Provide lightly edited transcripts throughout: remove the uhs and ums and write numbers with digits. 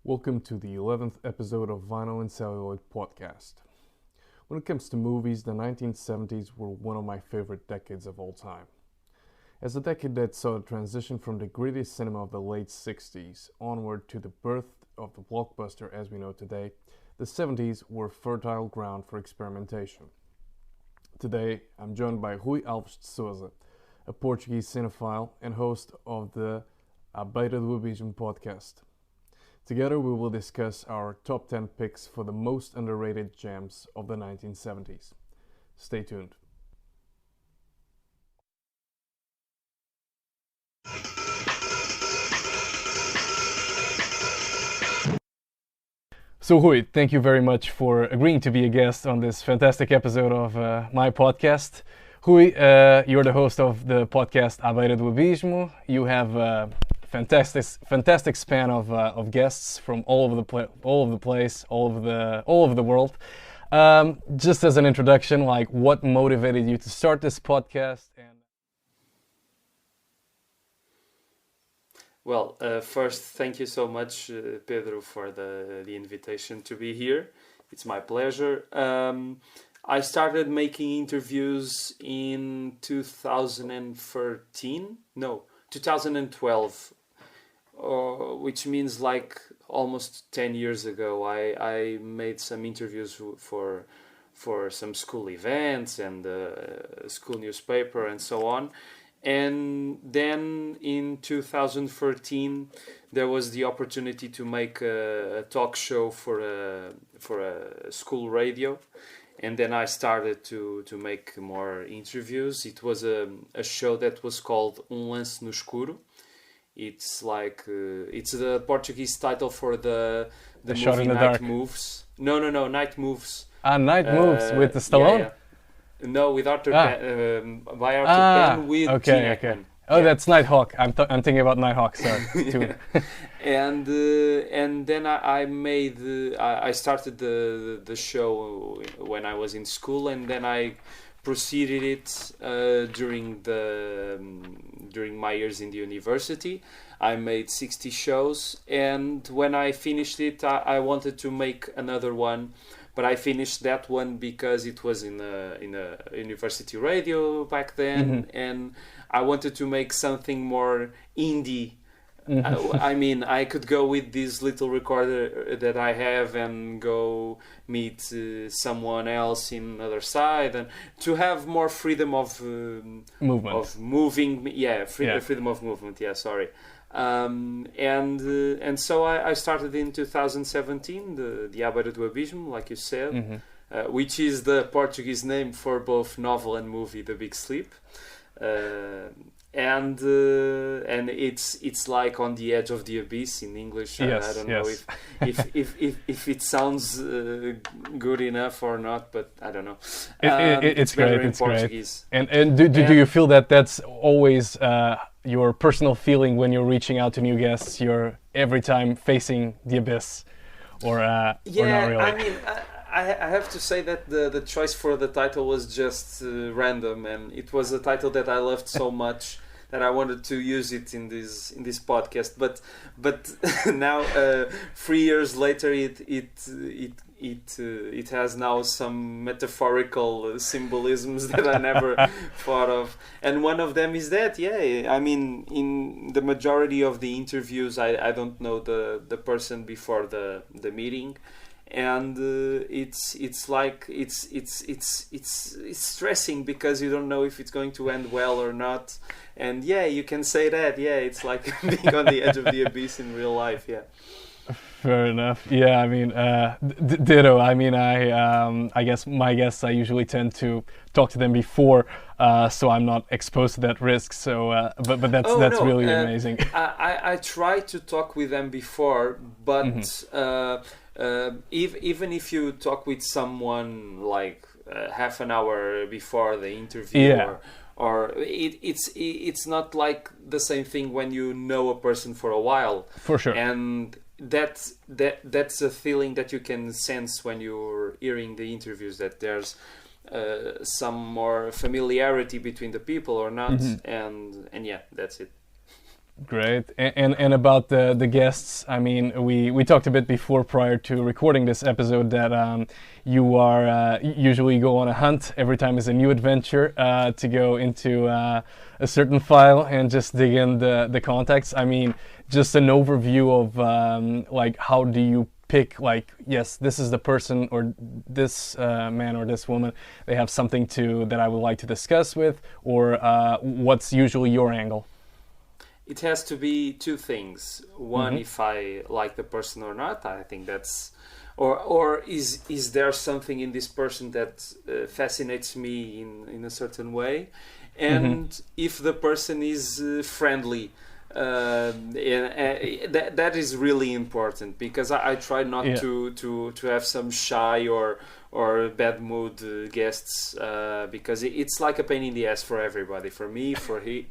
Welcome to the 11th episode of Vinyl and Celluloid Podcast. When it comes to movies, the 1970s were one of my favorite decades of all time. As a decade that saw a transition from the gritty cinema of the late 60s onward to the birth of the blockbuster as we know today, the 70s were fertile ground for experimentation. Today, I'm joined by Rui Alves de Souza, a Portuguese cinephile and host of the A Beira do Abismo podcast. Together we will discuss our top 10 picks for the most underrated gems of the 1970s. Stay tuned. So Rui, thank you very much for agreeing to be a guest on this fantastic episode of my podcast. Rui, you're the host of the podcast A Beira do Abismo. You have fantastic span of guests from all over the place, all over the world. Just as an introduction, like what motivated you to start this podcast? Well, first, thank you so much, Pedro, for the invitation to be here. It's my pleasure. I started making interviews in 2012. Which means like almost 10 years ago. I made some interviews for some school events and school newspaper and so on. And then in 2013 there was the opportunity to make a talk show for a school radio. And then I started to make more interviews. It was a show that was called Lance no Escuro. It's like it's the Portuguese title for the Shot movie in the Night Dark. Moves. No, Night Moves. Night Moves with the Stallone? Yeah. No, with Arthur Penn, by Arthur Penn with Gene Hackman. Oh, yeah. That's Nighthawk. I'm thinking about Nighthawk. Sorry. And then I started the show when I was in school, and then I proceeded it during my years in the university. I made 60 shows, and when I finished it, I wanted to make another one, but I finished that one because it was in a university radio back then, and I wanted to make something more indie. I mean, I could go with this little recorder that I have and go meet someone else in other side, and to have more freedom of movement, of moving. Freedom of movement. Yeah, sorry. And so I started in 2017 the A Beira do Abismo, like you said, which is the Portuguese name for both novel and movie, The Big Sleep. And it's like on the edge of the abyss in English. Yes, I don't know if it sounds good enough or not, but I don't know. It's great. It's Portuguese. Great. And do you feel that that's always your personal feeling when you're reaching out to new guests? You're every time facing the abyss, or not really? I mean. I have to say that the choice for the title was just random, and it was a title that I loved so much that I wanted to use it in this podcast. But now 3 years later, it has now some metaphorical symbolisms that I never thought of, and one of them is that I mean, in the majority of the interviews, I don't know the person before the meeting. And it's stressing because you don't know if it's going to end well or not. And you can say that. It's like being on the edge of the abyss in real life. Fair enough. Yeah, I mean, ditto. I mean, I guess my guests, I usually tend to talk to them before, so I'm not exposed to that risk. So, but that's really amazing. I try to talk with them before, but even if you talk with someone like half an hour before the interview, or it's not like the same thing when you know a person for a while. For sure. And that's a feeling that you can sense when you're hearing the interviews, that there's some more familiarity between the people or not. And that's it. Great. And about the guests, I mean, we talked a bit before prior to recording this episode that you are usually go on a hunt every time is a new adventure to go into a certain file and just dig in the contacts. I mean, just an overview of like how do you pick, like, yes, this is the person or this man or this woman, they have something to that I would like to discuss with, or what's usually your angle? It has to be two things. One, if I like the person or not. I think that's, or is there something in this person that fascinates me in a certain way, and if the person is friendly. That is really important, because I try not to have some shy or bad mood guests, because it's like a pain in the ass for everybody, for me, for he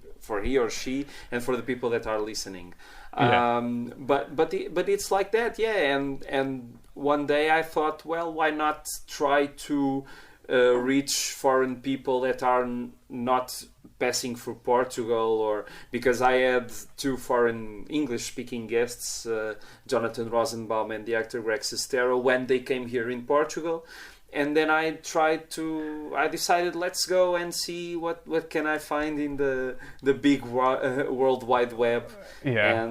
or she, and for the people that are listening. But it's like that, yeah. And one day I thought, well, why not try to reach foreign people that are not passing through Portugal, or because I had two foreign English-speaking guests, Jonathan Rosenbaum and the actor Greg Sestero, when they came here in Portugal. And then I decided, let's go and see what can I find in the big World Wide Web. Yeah.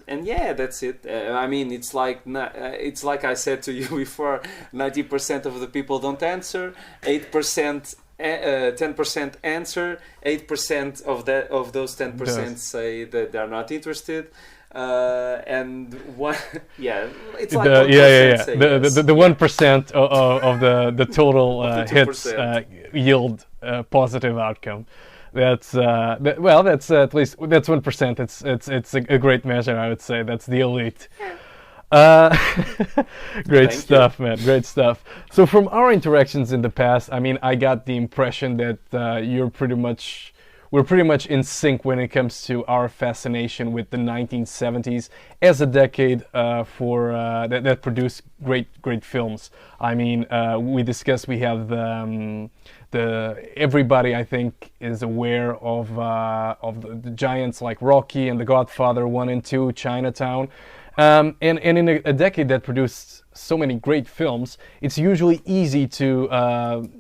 And yeah, that's it. I mean, it's like I said to you before, 90% of the people don't answer, 8%, 10% answer, 8% of those 10% say that they're not interested. And one, yeah, it's like 1% the 1% of the total hits yield a positive outcome. That's that's at least that's 1%. It's a great measure, I would say. That's the elite. Great stuff, man. Great stuff. So from our interactions in the past, I mean, I got the impression that we're pretty much in sync when it comes to our fascination with the 1970s as a decade that produced great films. I mean, we discussed, we have everybody, I think, is aware of the giants like Rocky and The Godfather 1 and 2, Chinatown. And in a decade that produced so many great films, it's usually easy to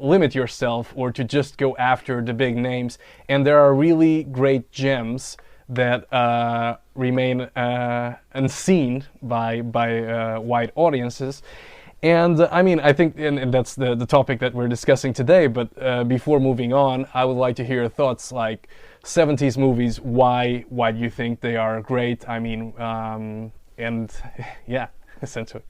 limit yourself or to just go after the big names, and there are really great gems that remain unseen by wide audiences. And I mean, I think, and that's the topic that we're discussing today, but before moving on, I would like to hear your thoughts, like 70s movies, why do you think they are great? I mean, and yeah, essentially.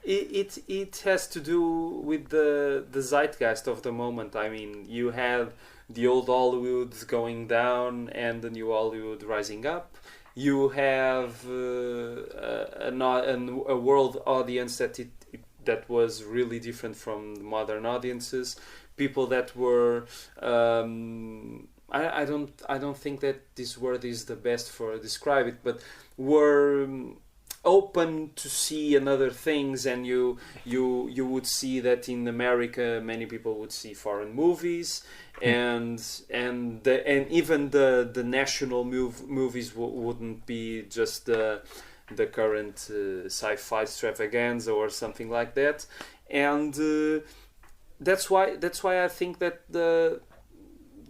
It has to do with the zeitgeist of the moment. I mean, you had the old Hollywood going down and the new Hollywood rising up. You have a world audience that was really different from the modern audiences. People that were I don't think that this word is the best for describe it, but were open to see another things, and you would see that in America many people would see foreign movies, and even the national movies wouldn't be just the current sci-fi extravaganza or something like that, and that's why I think that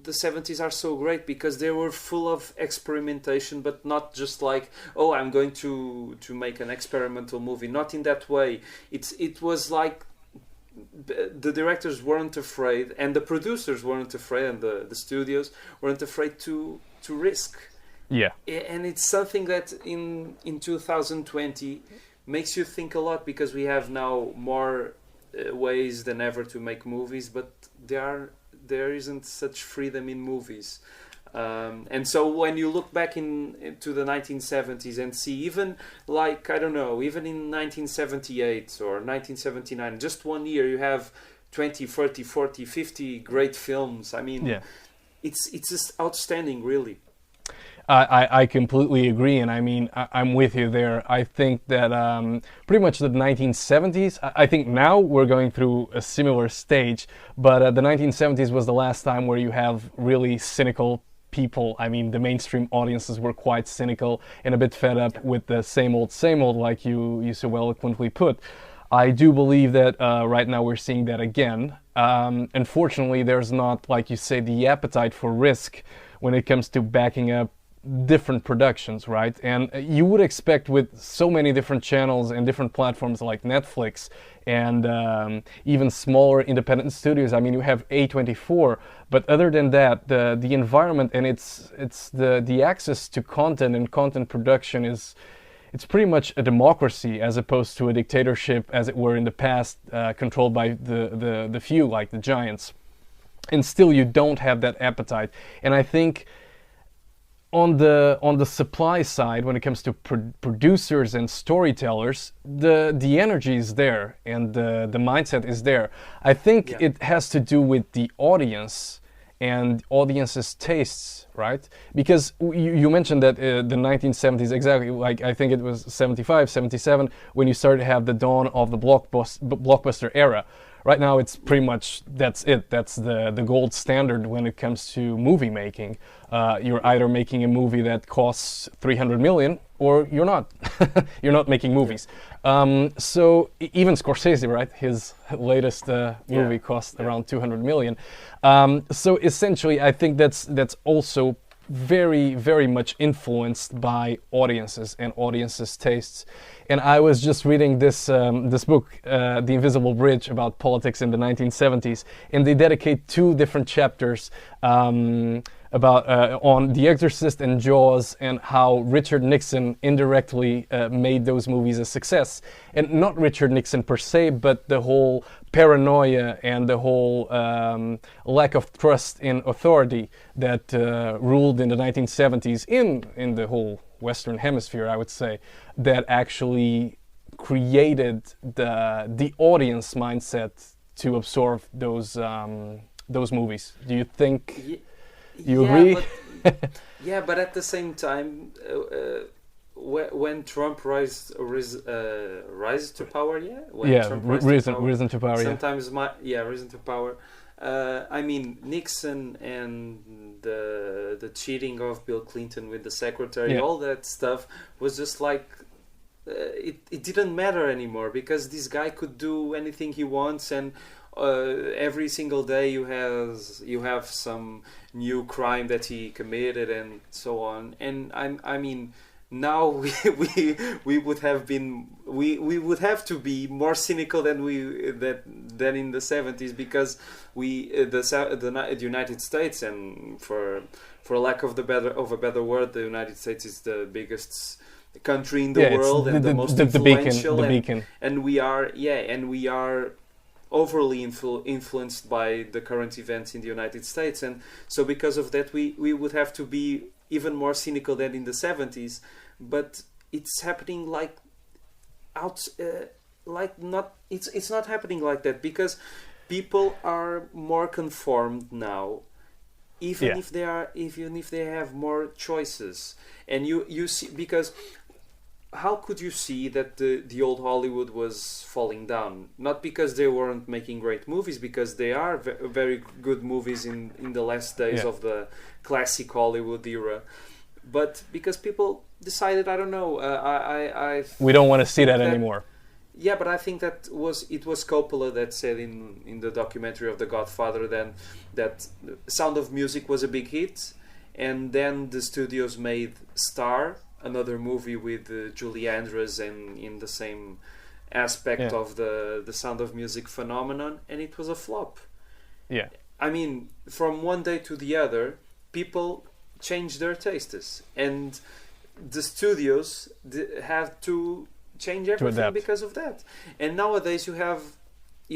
the 70s are so great, because they were full of experimentation, but not just like, oh, I'm going to make an experimental movie. Not in that way. It was like the directors weren't afraid, and the producers weren't afraid, and the studios weren't afraid to risk. Yeah. And it's something that in 2020 makes you think a lot, because we have now more ways than ever to make movies, but there isn't such freedom in movies, and so when you look back into the 1970s and see, even like, I don't know, even in 1978 or 1979, just one year you have 20, 30, 40, 50 great films. I mean, it's just outstanding, really. I completely agree, and I mean, I'm with you there. I think that pretty much the 1970s, I think now we're going through a similar stage, but the 1970s was the last time where you have really cynical people, I mean the mainstream audiences, were quite cynical and a bit fed up with the same old, like you so eloquently put. I do believe that right now we're seeing that again. Unfortunately, there's not, like you say, the appetite for risk when it comes to backing up different productions, right? And you would expect, with so many different channels and different platforms like Netflix and even smaller independent studios. I mean, you have A24, but other than that, the environment and it's the access to content and content production is, it's pretty much a democracy as opposed to a dictatorship, as it were in the past, controlled by the few, like the giants. And still, you don't have that appetite. And I think on the supply side, when it comes to producers and storytellers, the energy is there and the mindset is there. I think it has to do with the audience and audience's tastes, right? Because you mentioned that the 1970s, exactly, like I think it was 75, 77, when you started to have the dawn of the blockbuster era. Right now, it's pretty much, that's it. That's the gold standard when it comes to movie making. You're either making a movie that costs 300 million, or you're not. You're not making movies. So even Scorsese, right? His latest movie cost around 200 million. So essentially, I think that's also very, very much influenced by audiences and audiences' tastes. And I was just reading this book, The Invisible Bridge, about politics in the 1970s, and they dedicate 2 different chapters about on The Exorcist and Jaws, and how Richard Nixon indirectly made those movies a success. And not Richard Nixon per se, but the whole paranoia and the whole lack of trust in authority that ruled in the 1970s in the whole Western Hemisphere, I would say, that actually created the audience mindset to absorb those movies. Do you think you agree? But at the same time, when Trump rise to power, risen to power. Sometimes risen to power. I mean, Nixon and the cheating of Bill Clinton with the secretary, all that stuff was just like it didn't matter anymore, because this guy could do anything he wants, and every single day you have some new crime that he committed and so on. And I mean, now we would have to be more cynical than in the 70s, because the United States, and for lack of a better word, the United States is the biggest country in the world and the most influential, the beacon. And we are overly influenced by the current events in the United States, and so because of that we would have to be even more cynical than in the 70s. But it's happening it's not happening like that, because people are more conformed now, even if they have more choices. And you see, because how could you see that the old Hollywood was falling down? Not because they weren't making great movies, because they are very good movies in the last days of the classic Hollywood era, but because people decided, I don't know, we don't want to see that anymore. Yeah, but I think it was Coppola that said in the documentary of The Godfather then that Sound of Music was a big hit, and then the studios made Star, another movie with Julie Andrews and in the same aspect of the Sound of Music phenomenon, and it was a flop. Yeah. I mean, from one day to the other, people changed their tastes, and the studios have to change everything because of that. And nowadays you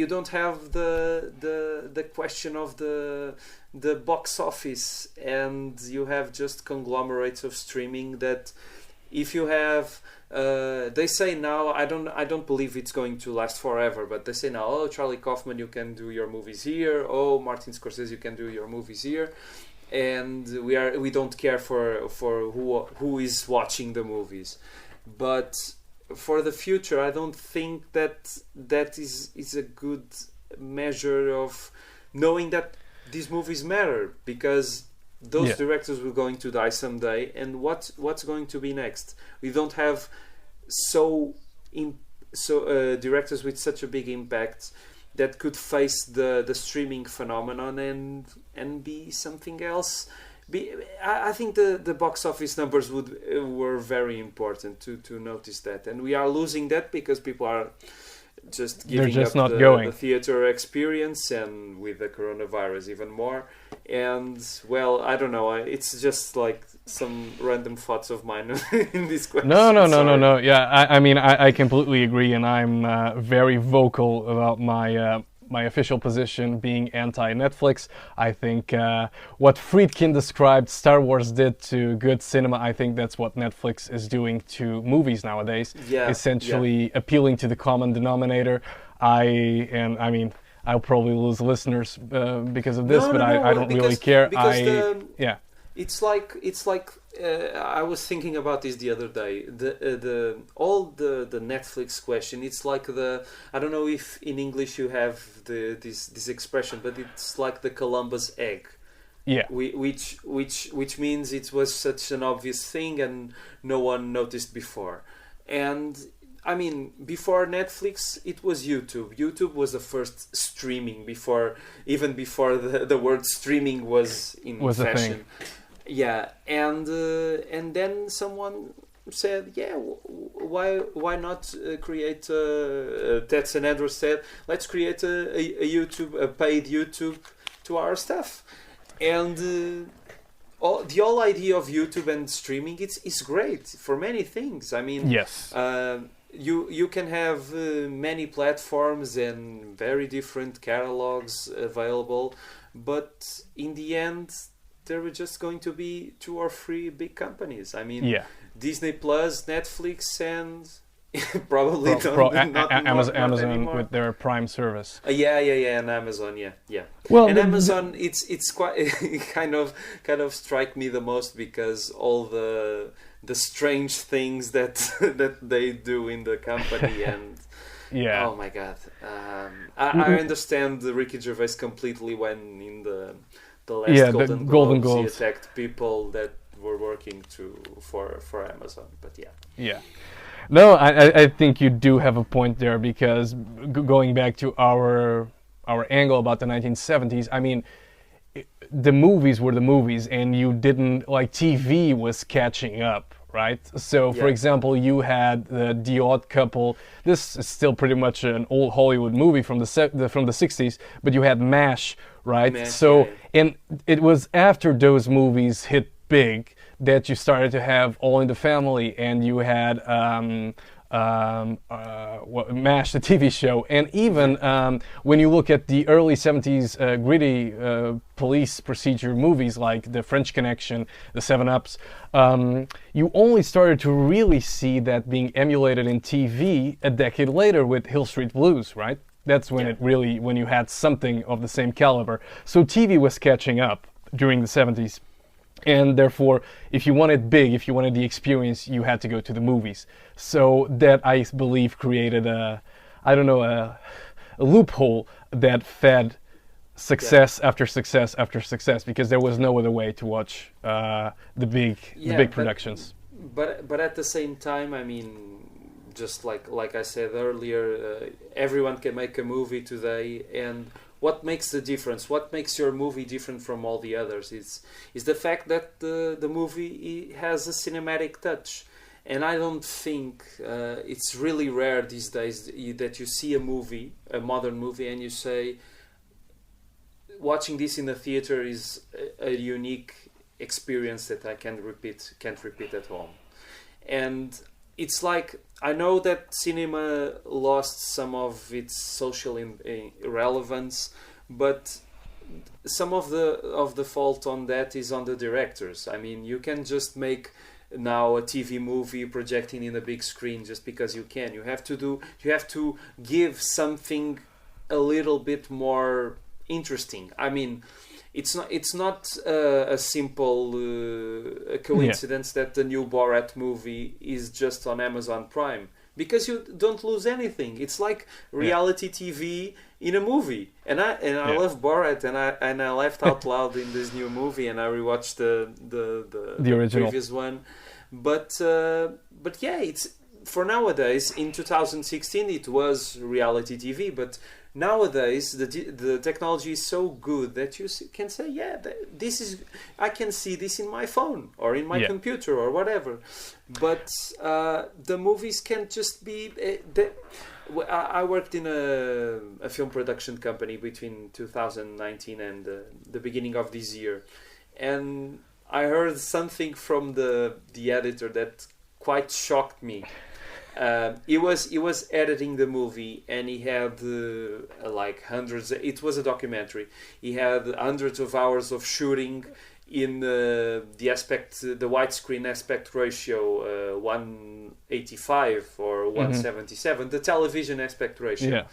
don't have the question of the box office, and you have just conglomerates of streaming that if you have they say now, I don't believe it's going to last forever, but they say now, oh, Charlie Kaufman, you can do your movies here, oh, Martin Scorsese, you can do your movies here, and we don't care for who is watching the movies. But for the future, I don't think that is a good measure of knowing that these movies matter, because those directors were going to die someday, and what's going to be next? We don't have directors with such a big impact that could face the streaming phenomenon and be something else. I think the box office numbers were very important to notice that, and we are losing that because people are just giving up the theater experience, and with the coronavirus even more. And well, I don't know, it's just like some random thoughts of mine in this question. No. Yeah, I mean, I completely agree, and I'm very vocal about my official position being anti-Netflix. I think what Friedkin described Star Wars did to good cinema, I think that's what Netflix is doing to movies nowadays. Essentially appealing to the common denominator. I mean, I'll probably lose listeners because of this, I don't really care. It's like I was thinking about this the other day. The Netflix question. It's like I don't know if in English you have this expression, but it's like the Columbus egg. Yeah. Which means it was such an obvious thing and no one noticed before. And I mean, before Netflix, it was YouTube. YouTube was the first streaming before the word streaming was in fashion. Yeah, and then someone said, why not create? Tats and Andrew said, let's create a paid YouTube to our stuff, and the whole idea of YouTube and streaming is great for many things. I mean, yes. You can have many platforms and very different catalogs available, but in the end, there were just going to be 2 or 3 big companies. I mean, Disney Plus, Netflix, and probably not Amazon with their Prime service. And Amazon, yeah. Well, and Amazon, it's quite it kind of strike me the most because all the strange things that they do in the company and oh my god, I understand Ricky Gervais completely when in the last Golden Globes he attacked people that were working for Amazon, but no, I think you do have a point there, because going back to our angle about the 1970s, I mean, the movies were the movies, and you didn't, like, TV was catching up, right? So, for example, you had The Odd Couple. This is still pretty much an old Hollywood movie from the 60s, but you had MASH, right? And it was after those movies hit big that you started to have All in the Family, and you had MASH, the TV show, and even when you look at the early 70s gritty police procedure movies like The French Connection, The 7-Ups, you only started to really see that being emulated in TV a decade later with Hill Street Blues, right? That's when when you had something of the same caliber. So TV was catching up during the 70s. And therefore, if you wanted big, if you wanted the experience, you had to go to the movies. So that, I believe, created a loophole that fed success after success after success, because there was no other way to watch the big productions. But at the same time, I mean, just like I said earlier, everyone can make a movie today, and what makes the difference? What makes your movie different from all the others? Is the fact that the movie has a cinematic touch, and I don't think it's really rare these days that you see a modern movie, and you say, watching this in the theater is a unique experience that I can't repeat at home. And it's like, I know that cinema lost some of its social relevance, but some of the fault on that is on the directors. I mean, you can just make now a TV movie projecting in a big screen just because you can. You have to give something a little bit more interesting. I mean, it's not a simple coincidence that the new Borat movie is just on Amazon Prime. because you don't lose anything. It's like reality TV in a movie. And I love Borat, and I laughed out loud in this new movie, and I rewatched the original previous one. But yeah, it's for nowadays. In 2016, it was reality TV, but nowadays the technology is so good that you can say, yeah, this is, I can see this in my phone or in my computer or whatever. But the movies can just be I worked in a film production company between 2019 and the beginning of this year, and I heard something from the editor that quite shocked me. He was editing the movie, and he had like hundreds. It was a documentary. He had hundreds of hours of shooting in the widescreen aspect ratio, 185 or 177, the television aspect ratio. Yeah.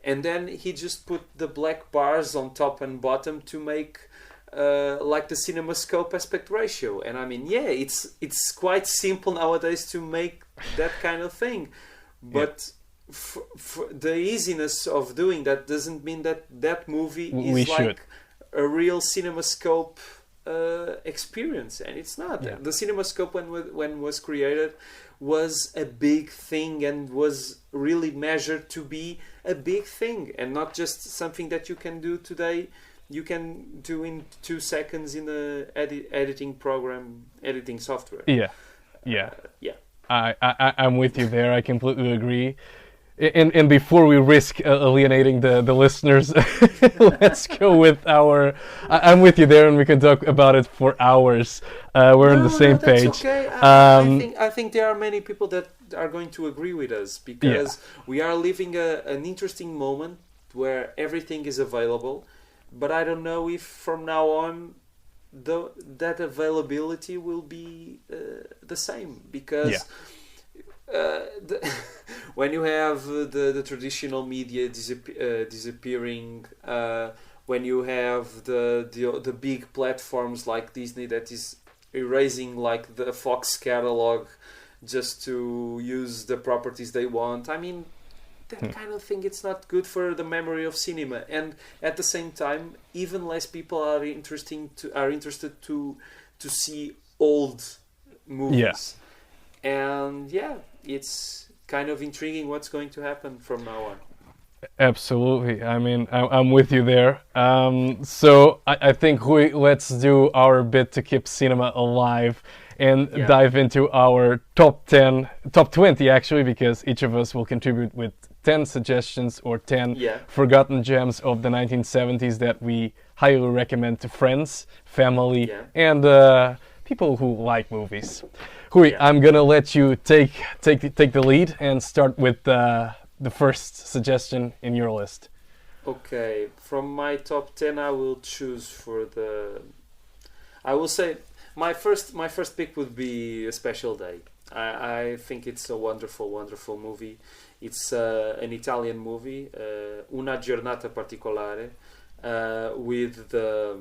And then he just put the black bars on top and bottom to make like the CinemaScope aspect ratio. And I mean, yeah, it's quite simple nowadays to make that kind of thing, but for the easiness of doing that doesn't mean that movie is like a real CinemaScope experience, and it's not. The CinemaScope when was created was a big thing and was really measured to be a big thing, and not just something that you can do today. You can do in 2 seconds in the editing software. Yeah. I'm with you there. I completely agree. And before we risk alienating the listeners, let's go with our. I'm with you there, and we can talk about it for hours. We're on the same page. Okay. I think there are many people that are going to agree with us, because we are living an interesting moment where everything is available. But I don't know if from now on that availability will be the same, because when you have the traditional media disappearing, when you have the big platforms like Disney that is erasing like the Fox catalog just to use the properties they want, I mean, that kind of thing, it's not good for the memory of cinema. And at the same time, even less people are interested to see old movies. And it's kind of intriguing what's going to happen from now on. Absolutely. I mean, I'm with you there. So I think let's do our bit to keep cinema alive and dive into our top 20 actually, because each of us will contribute with 10 suggestions or 10 forgotten gems of the 1970s that we highly recommend to friends, family, and people who like movies. Hui, I'm gonna let you take the lead and start with the first suggestion in your list. Okay, from my top 10, I will choose I will say my first pick would be A Special Day. I think it's a wonderful, wonderful movie. It's an Italian movie, Una giornata particolare, with the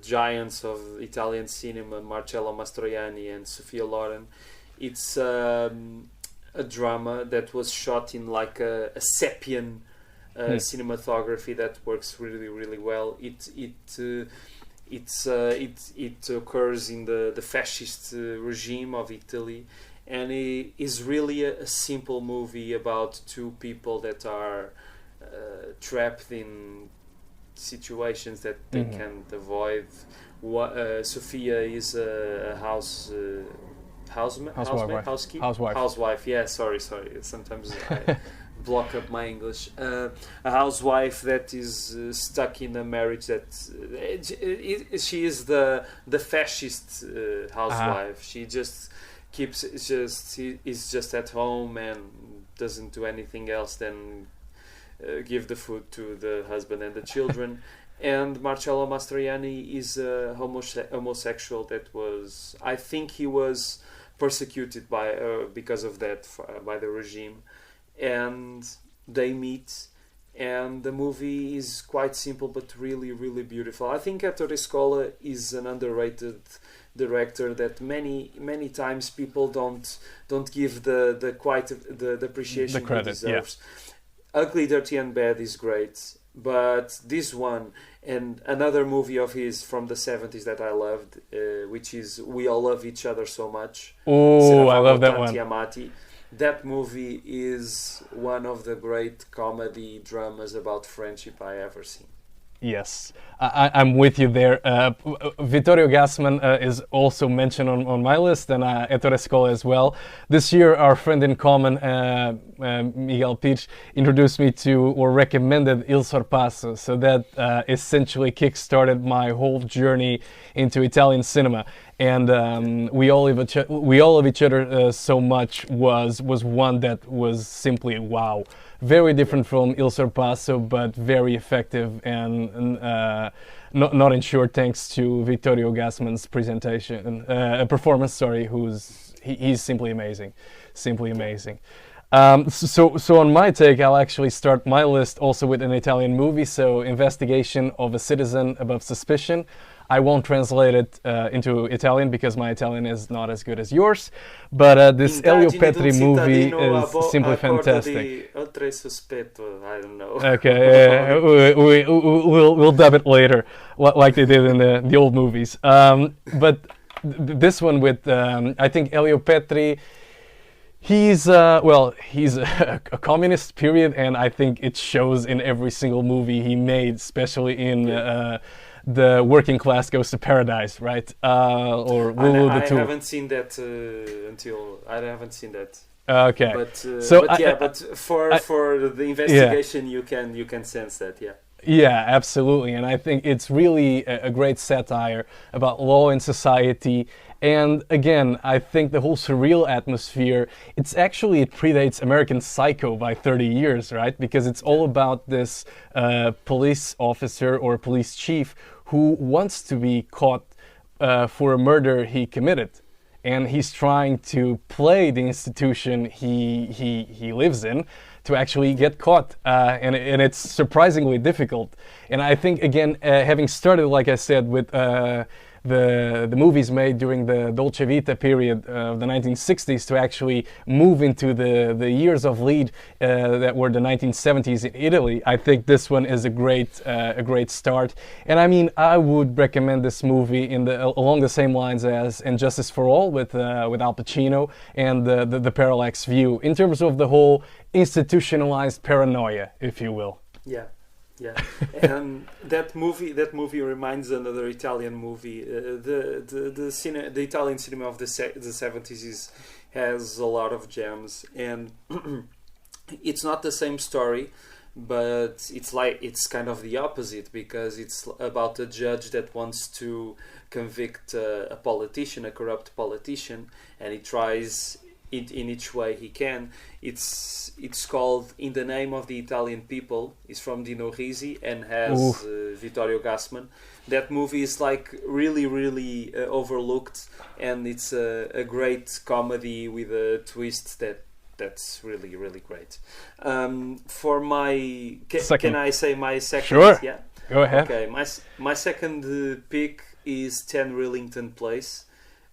giants of Italian cinema, Marcello Mastroianni and Sofia Loren. It's a drama that was shot in like a Sepian cinematography that works really, really well. It occurs in the fascist regime of Italy, and it is really a simple movie about two people that are trapped in situations that they can't avoid. Sophia is a housewife. Yeah, sorry. Sometimes I block up my English. A housewife that is stuck in a marriage that she is the fascist housewife. She just is just at home and doesn't do anything else than give the food to the husband and the children. And Marcello Mastroianni is a homosexual that I think he was persecuted because of that by the regime. And they meet, and the movie is quite simple but really, really beautiful. I think Ettore Scola is an underrated director that many times people don't give the appreciation The credit, he deserves. Ugly, Dirty and Bad is great, but this one and another movie of his from the 70s that I loved, which is We All Love Each Other So Much. Oh, I love that one. Amati. That movie is one of the great comedy dramas about friendship I ever seen. Yes, I'm with you there. Vittorio Gassman is also mentioned on my list, and Ettore Scola as well. This year, our friend in common, Miguel Pich, introduced me to or recommended Il Sorpasso, so that essentially kick-started my whole journey into Italian cinema. And we all love each other so much was one that was simply wow. Very different from Il Sorpasso, but very effective and not in short thanks to Vittorio Gassman's performance. Sorry, he's simply amazing, simply amazing. So on my take, I'll actually start my list also with an Italian movie. So Investigation of a Citizen Above Suspicion. I won't translate it into Italian because my Italian is not as good as yours. But this Elio Petri movie is simply fantastic. Oltre sospetto, I don't know. Okay, we'll dub it later, like they did in the old movies. But this one with, I think Elio Petri, he's a communist, period, and I think it shows in every single movie he made, especially in the Working Class Goes to Paradise, right? Or Lulu the Two. I haven't seen that I haven't seen that. Okay. But for the investigation, you can sense that, yeah. Yeah, absolutely. And I think it's really a great satire about law and society. And again, I think the whole surreal atmosphere, it predates American Psycho by 30 years, right? Because it's all about this police officer or police chief who wants to be caught for a murder he committed. And he's trying to play the institution he lives in to actually get caught. And it's surprisingly difficult. And I think, again, having started, like I said, with the movies made during the Dolce Vita period of the 1960s to actually move into the years of lead that were the 1970s in Italy, I think this one is a great start. And I mean, I would recommend this movie along the same lines as *And Justice for All* with Al Pacino and the Parallax View in terms of the whole institutionalized paranoia, if you will. Yeah. Yeah, and that movie reminds another Italian movie. The Italian cinema of the 70s has a lot of gems, and it's not the same story, but it's kind of the opposite because it's about a judge that wants to convict a corrupt politician, and he tries it in each way he can. It's called In the Name of the Italian People. It's from Dino Risi and has Vittorio Gassman. That movie is like really overlooked, and it's a great comedy with a twist that's really great. For my can I say my second? Sure. Yeah. Go ahead. Okay. My second pick is 10 Rillington Place,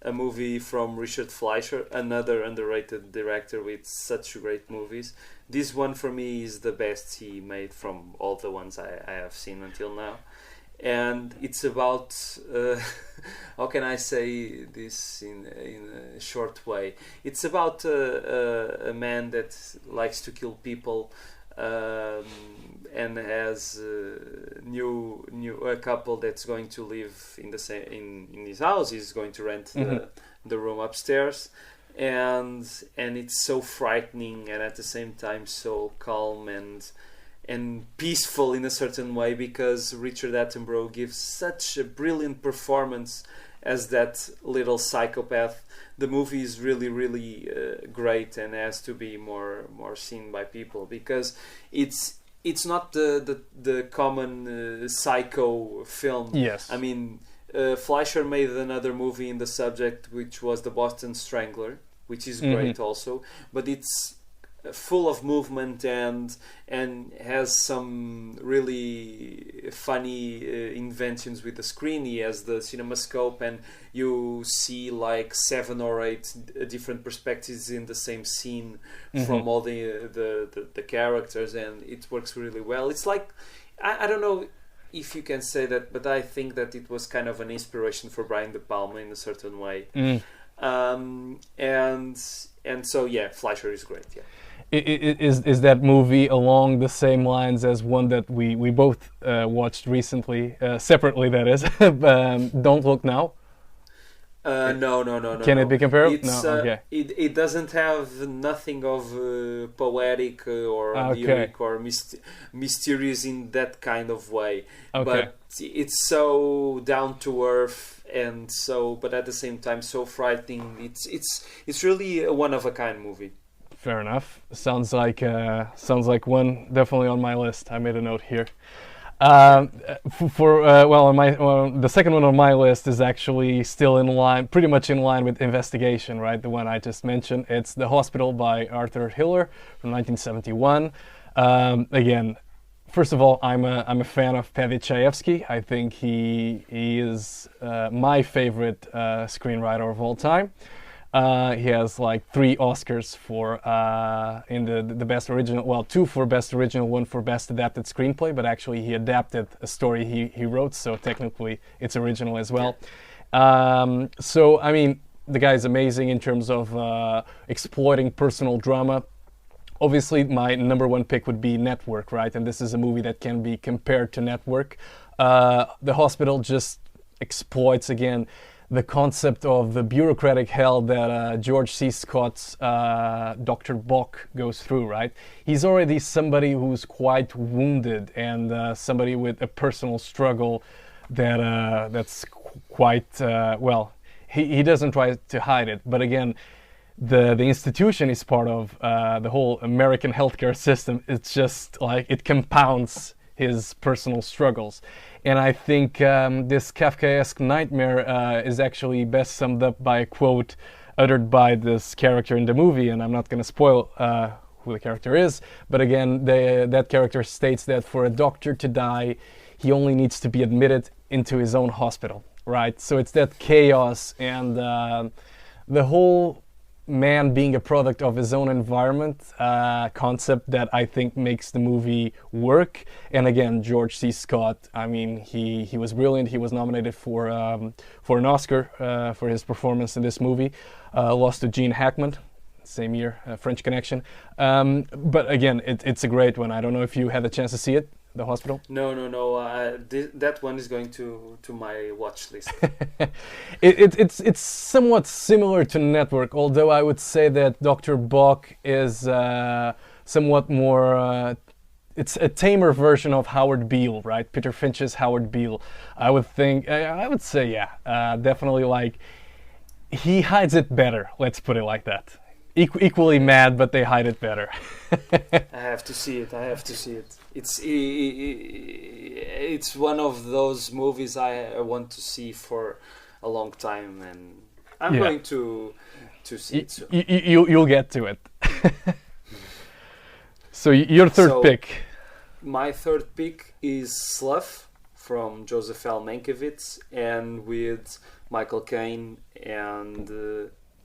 a movie from Richard Fleischer, another underrated director with such great movies. This one for me is the best he made from all the ones I have seen until now. And it's about, how can I say this in a short way? It's about a man that likes to kill people, and has a couple that's going to live in his house. He's going to rent the room upstairs, and it's so frightening and at the same time so calm and peaceful in a certain way, because Richard Attenborough gives such a brilliant performance as that little psychopath. The movie is really great and has to be more seen by people, because it's not the common psycho film. Yes. I mean, Fleischer made another movie in the subject, which was The Boston Strangler, which is great also, but it's full of movement and has some really funny inventions with the screen. He has the cinemascope, and you see like 7 or 8 different perspectives in the same scene from all the characters, and it works really well. It's like, I don't know if you can say that, but I think that it was kind of an inspiration for Brian De Palma in a certain way. And so yeah, Fleischer is great. Yeah. Is that movie along the same lines as one that we both watched recently, separately, that is, Don't Look Now? No. Can it be compared? It's, no, okay. It doesn't have nothing of poetic or lyric or mysterious in that kind of way. Okay. But it's so down to earth, and so, but at the same time so frightening. It's really a one of a kind movie. Fair enough. Sounds like one definitely on my list. I made a note here. The second one on my list is actually still in line, pretty much in line with Investigation, right? The one I just mentioned. It's The Hospital by Arthur Hiller from 1971. Again, first of all, I'm a fan of Pavel Chayefsky. I think he is my favorite screenwriter of all time. He has like 3 Oscars for in the best original, well, 2 for best original, 1 for best adapted screenplay, but actually he adapted a story he wrote, so technically it's original as well. So I mean, the guy's amazing in terms of exploiting personal drama. Obviously my number 1 pick would be Network, right? And this is a movie that can be compared to Network. The Hospital just exploits again the concept of the bureaucratic hell that George C. Scott's Dr. Bock goes through, right? He's already somebody who's quite wounded and somebody with a personal struggle that's quite, well, he doesn't try to hide it. But again, the institution is part of the whole American healthcare system. It's just like it compounds his personal struggles. And I think this Kafkaesque nightmare is actually best summed up by a quote uttered by this character in the movie, and I'm not going to spoil who the character is, but again, that character states that for a doctor to die, he only needs to be admitted into his own hospital, right? So it's that chaos and the whole man being a product of his own environment concept that I think makes the movie work. And again, George C. Scott, I mean, he was brilliant. He was nominated for an Oscar for his performance in this movie. Lost to Gene Hackman, same year, French Connection. But again, it's a great one. I don't know if you had a chance to see it, The Hospital. No. That one is going to my watch list. It's somewhat similar to Network, although I would say that Dr. Bock is somewhat more. It's a tamer version of Howard Beale, right? Peter Finch's Howard Beale. I would say, yeah, definitely. Like, he hides it better. Let's put it like that. Equally mad, but they hide it better. I have to see it. It's one of those movies I want to see for a long time, and I'm going to see it soon. You'll get to it. So your third pick. My third pick is Slough from Joseph L. Mankiewicz, and with Michael Caine and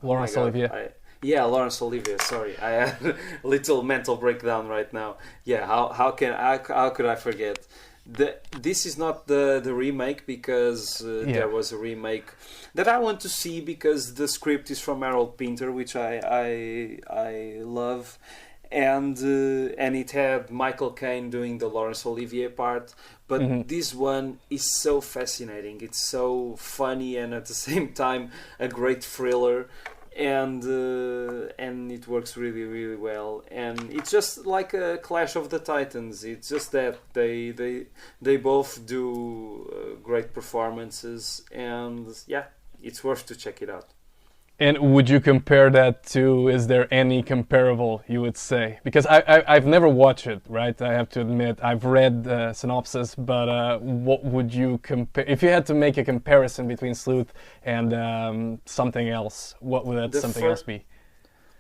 Laurence Olivier. Laurence Olivier. Sorry, I had a little mental breakdown right now. Yeah, how could I forget? This is not the remake, because there was a remake that I want to see because the script is from Harold Pinter, which I love, and it had Michael Caine doing the Laurence Olivier part. But this one is so fascinating. It's so funny and at the same time a great thriller. And it works really, really well, and it's just like a Clash of the Titans. It's just that they both do great performances, and yeah, it's worth to check it out. And would you compare that to? Is there any comparable you would say? Because I've never watched it, right? I have to admit, I've read the synopsis, but what would you compare? If you had to make a comparison between Sleuth and something else, what would that something else be?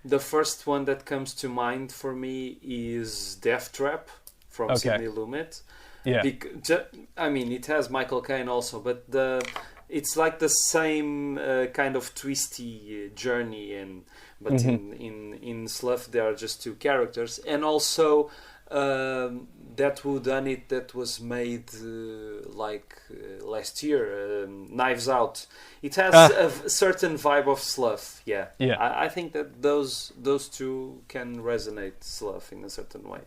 The first one that comes to mind for me is Death Trap from Okay. Sidney Lumet. Yeah. I mean, it has Michael Caine also, but it's like the same kind of twisty journey, and but in Slough there are just two characters, and also that whodunit that was made last year, Knives Out. It has a certain vibe of Slough. Yeah, Yeah. I think that those two can resonate Slough in a certain way.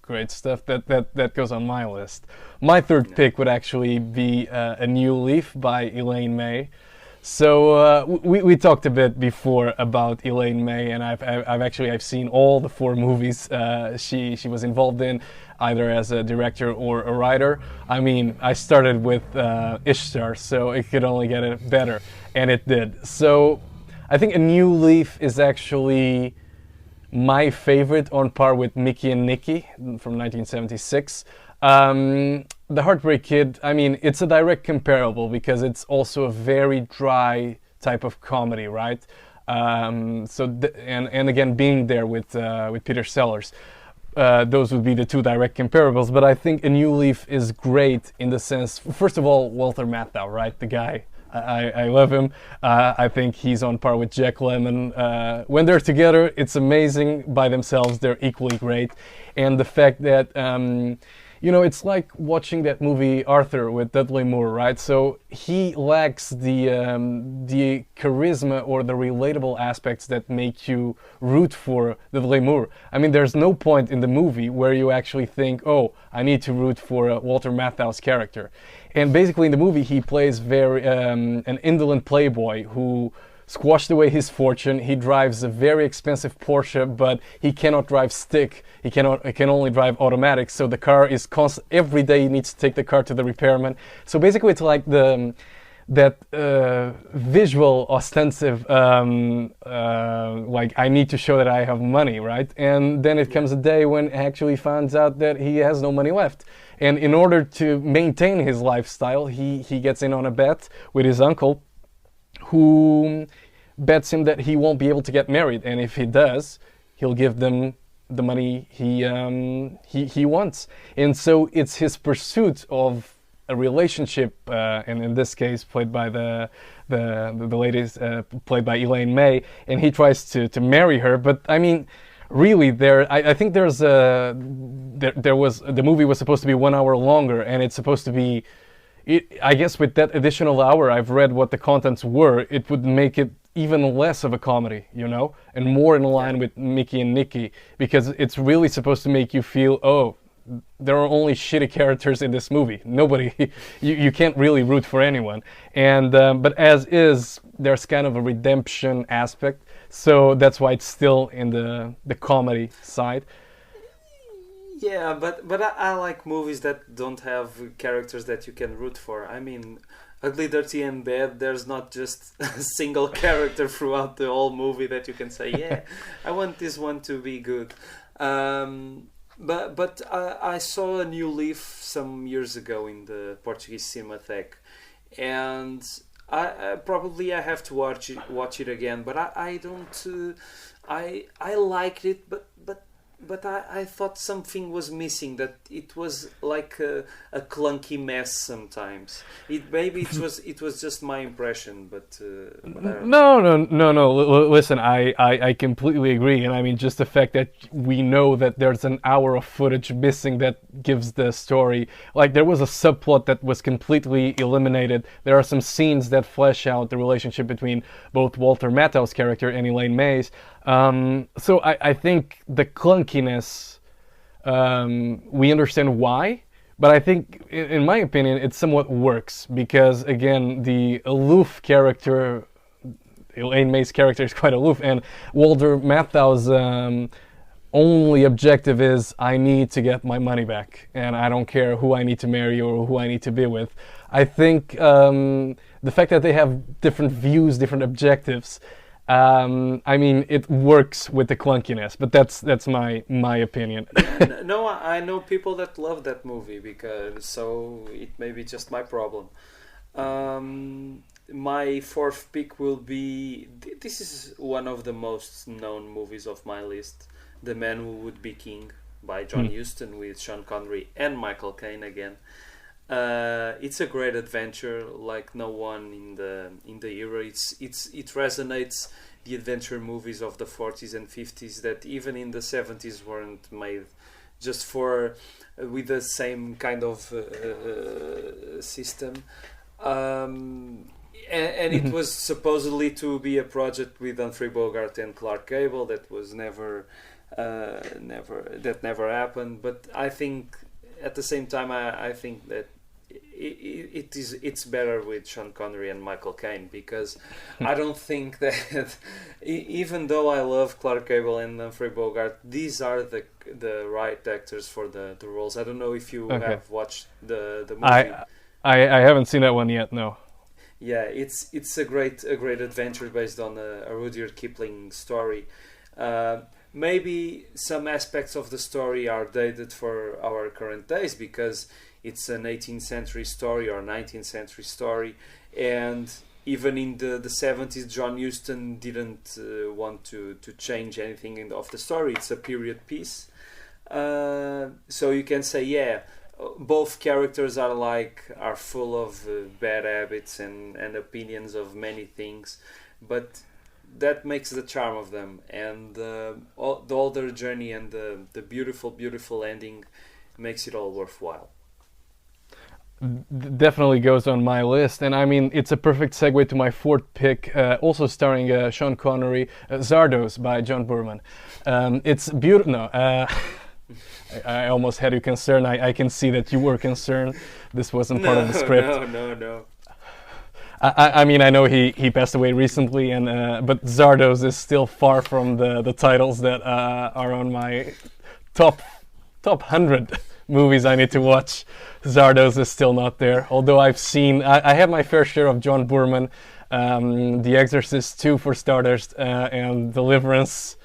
Great stuff. That goes on my list. My third pick would actually be A New Leaf by Elaine May. So we talked a bit before about Elaine May, and I've seen all the 4 movies she was involved in, either as a director or a writer. I mean, I started with Ishtar, so it could only get better, and it did. So I think A New Leaf is actually my favorite, on par with Mickey and Nicky from 1976. The Heartbreak Kid, I mean, it's a direct comparable because it's also a very dry type of comedy, right? And again, being there with Peter Sellers, those would be the 2 direct comparables. But I think A New Leaf is great in the sense, first of all, Walter Matthau, right? The guy. I love him. I think he's on par with Jack Lemmon. When they're together, it's amazing. By themselves, they're equally great. And the fact that, it's like watching that movie Arthur with Dudley Moore, right? So he lacks the charisma or the relatable aspects that make you root for Dudley Moore. I mean, there's no point in the movie where you actually think, oh, I need to root for Walter Matthau's character. And basically in the movie he plays an indolent playboy who squashed away his fortune. He drives a very expensive Porsche, but he cannot drive stick. He can only drive automatic. So the car is every day he needs to take the car to the repairman. So basically it's like that visual ostensive like I need to show that I have money, right? And then it comes a day when he actually finds out that he has no money left. And in order to maintain his lifestyle, he gets in on a bet with his uncle, who bets him that he won't be able to get married, and if he does, he'll give them the money he wants. And so it's his pursuit of a relationship, and in this case played by the ladies, played by Elaine May, and he tries to marry her. But I mean, really, I think the movie was supposed to be 1 hour longer, and it's supposed to be, I guess with that additional hour, I've read what the contents were, it would make it even less of a comedy, and more in line with Mickey and Nicky, because it's really supposed to make you feel, oh, there are only shitty characters in this movie. Nobody, you can't really root for anyone. And but as is, there's kind of a redemption aspect, so that's why it's still in the comedy side. Yeah, but I like movies that don't have characters that you can root for. I mean, Ugly, Dirty and Bad, there's not just a single character throughout the whole movie that you can say, yeah, I want this one to be good. But I saw A New Leaf some years ago in the Portuguese Cinematheque, and I probably I have to watch it again. But I don't. I liked it, but I thought something was missing. That it was like a clunky mess sometimes. Maybe it was just my impression, but I don't no. Listen, I completely agree, and I mean just the fact that we know that there's an hour of footage missing that gives the story. Like there was a subplot that was completely eliminated. There are some scenes that flesh out the relationship between both Walter Matthau's character and Elaine May's. So I think the clunkiness, we understand why, but I think, in my opinion, it somewhat works because, again, the aloof character, Elaine May's character is quite aloof, and Walter Matthau's only objective is, I need to get my money back, and I don't care who I need to marry or who I need to be with. I think the fact that they have different views, different objectives, I mean, it works with the clunkiness, but that's my opinion. No, I know people that love that movie so it may be just my problem. my fourth pick will be. This is one of the most known movies of my list, The Man Who Would Be King by John Huston with Sean Connery and Michael Caine again. It's a great adventure, like no one in the era. It resonates the adventure movies of the 40s and 50s that even in the 70s weren't made just for with the same kind of system. And it was supposedly to be a project with Humphrey Bogart and Clark Gable that was never happened. But I think at the same time I think that it's better with Sean Connery and Michael Caine, because I don't think that even though I love Clark Gable and Humphrey Bogart, these are the right actors for the roles. I don't know if you have watched the movie. I haven't seen that one yet. No. Yeah, it's a great adventure based on a Rudyard Kipling story. Maybe some aspects of the story are dated for our current days because it's an 18th century story or 19th century story, and even in the 70s, John Huston didn't want to change anything of the story. It's a period piece, so you can say, yeah, both characters are full of bad habits and opinions of many things, but that makes the charm of them, and all their journey and the beautiful ending makes it all worthwhile. Definitely goes on my list, and I mean it's a perfect segue to my fourth pick, also starring Sean Connery, Zardos by John Boorman. It's beautiful. No, I almost had you concerned. I can see that you were concerned. This wasn't part of the script. No. I mean, I know he passed away recently, and but Zardos is still far from the titles that are on my top 100 movies I need to watch. Zardos is still not there, although I have my fair share of John Boorman, The Exorcist 2 for starters, and Deliverance,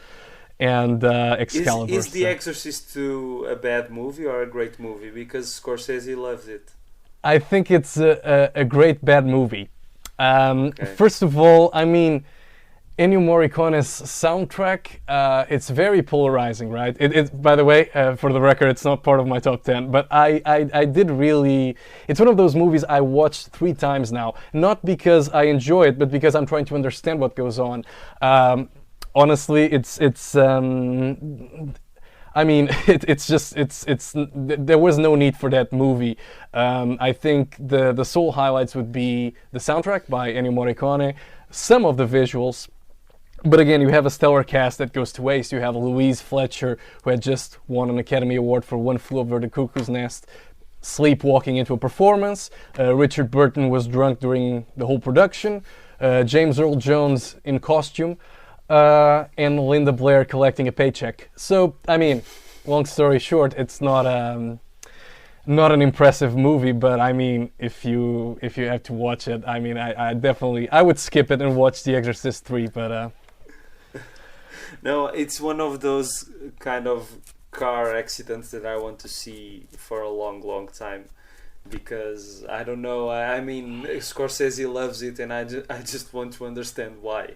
and Excalibur. Is The Exorcist 2 a bad movie or a great movie? Because Scorsese loves it. I think it's a great bad movie. First of all, I mean, Ennio Morricone's soundtrack, it's very polarizing, right? By the way, for the record, it's not part of my top 10, but I did really... It's one of those movies I watched 3 times now, not because I enjoy it, but because I'm trying to understand what goes on. Honestly, I mean, there was no need for that movie. I think the sole highlights would be the soundtrack by Ennio Morricone, some of the visuals, but again, you have a stellar cast that goes to waste. You have Louise Fletcher, who had just won an Academy Award for One Flew Over the Cuckoo's Nest, sleepwalking into a performance. Richard Burton was drunk during the whole production. James Earl Jones in costume. And Linda Blair collecting a paycheck. So, I mean, long story short, it's not an impressive movie, but I mean, if you have to watch it, I mean, I would skip it and watch The Exorcist 3, but... No, it's one of those kind of car accidents that I want to see for a long time, because I don't know, I mean, Scorsese loves it, and I just want to understand why.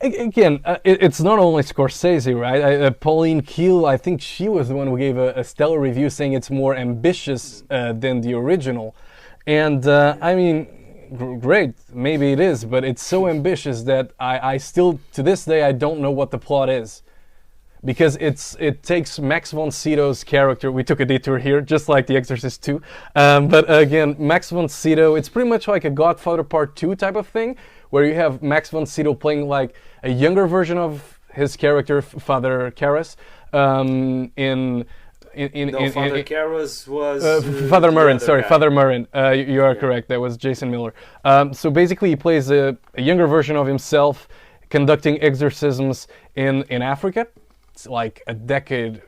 Again, it's not only Scorsese, right? Pauline Kael, I think she was the one who gave a stellar review saying it's more ambitious than the original. And I mean, great, maybe it is, but it's so ambitious that I still, to this day, I don't know what the plot is. Because it takes Max von Sydow's character, we took a detour here, just like The Exorcist 2. But again, Max von Sydow, it's pretty much like a Godfather Part 2 type of thing, where you have Max von Sydow playing like a younger version of his character, Father Karras, Father Karras was... Father Merrin, sorry, Father Merrin. You are correct, that was Jason Miller. So basically he plays a younger version of himself conducting exorcisms in Africa. It's like a decade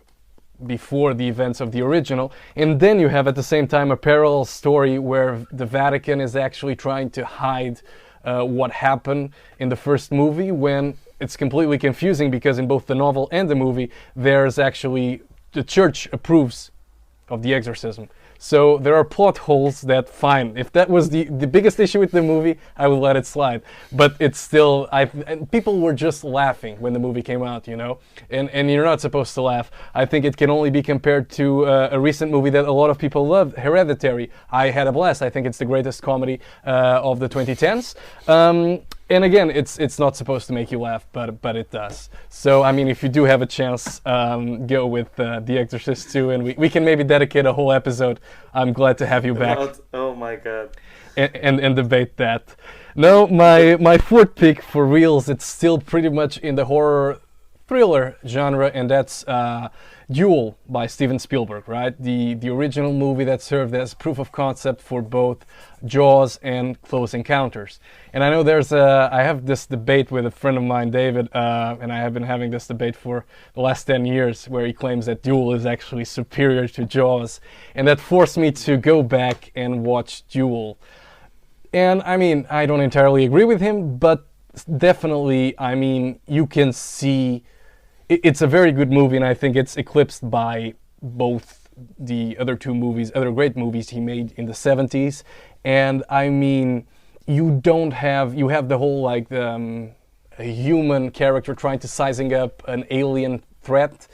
before the events of the original. And then you have at the same time a parallel story where the Vatican is actually trying to hide what happened in the first movie, when it's completely confusing because in both the novel and the movie there's actually the church approves of the exorcism. So there are plot holes that, fine, if that was the biggest issue with the movie, I would let it slide. But it's still, and people were just laughing when the movie came out, you know? And you're not supposed to laugh. I think it can only be compared to a recent movie that a lot of people loved, Hereditary. I had a blast. I think it's the greatest comedy of the 2010s. And again, it's not supposed to make you laugh, but it does. So, I mean, if you do have a chance, go with The Exorcist 2, and we can maybe dedicate a whole episode. I'm glad to have you back. Oh my god. And debate that. No, my fourth pick for reals, it's still pretty much in the horror thriller genre, and that's Duel by Steven Spielberg, right? The original movie that served as proof of concept for both Jaws and Close Encounters. And I know I have this debate with a friend of mine, David, and I have been having this debate for the last 10 years, where he claims that Duel is actually superior to Jaws. And that forced me to go back and watch Duel. And I mean, I don't entirely agree with him, but definitely, I mean, you can see it's a very good movie, and I think it's eclipsed by both the other great movies he made in the 70s. And I mean, you have the whole like a human character trying to sizing up an alien threat,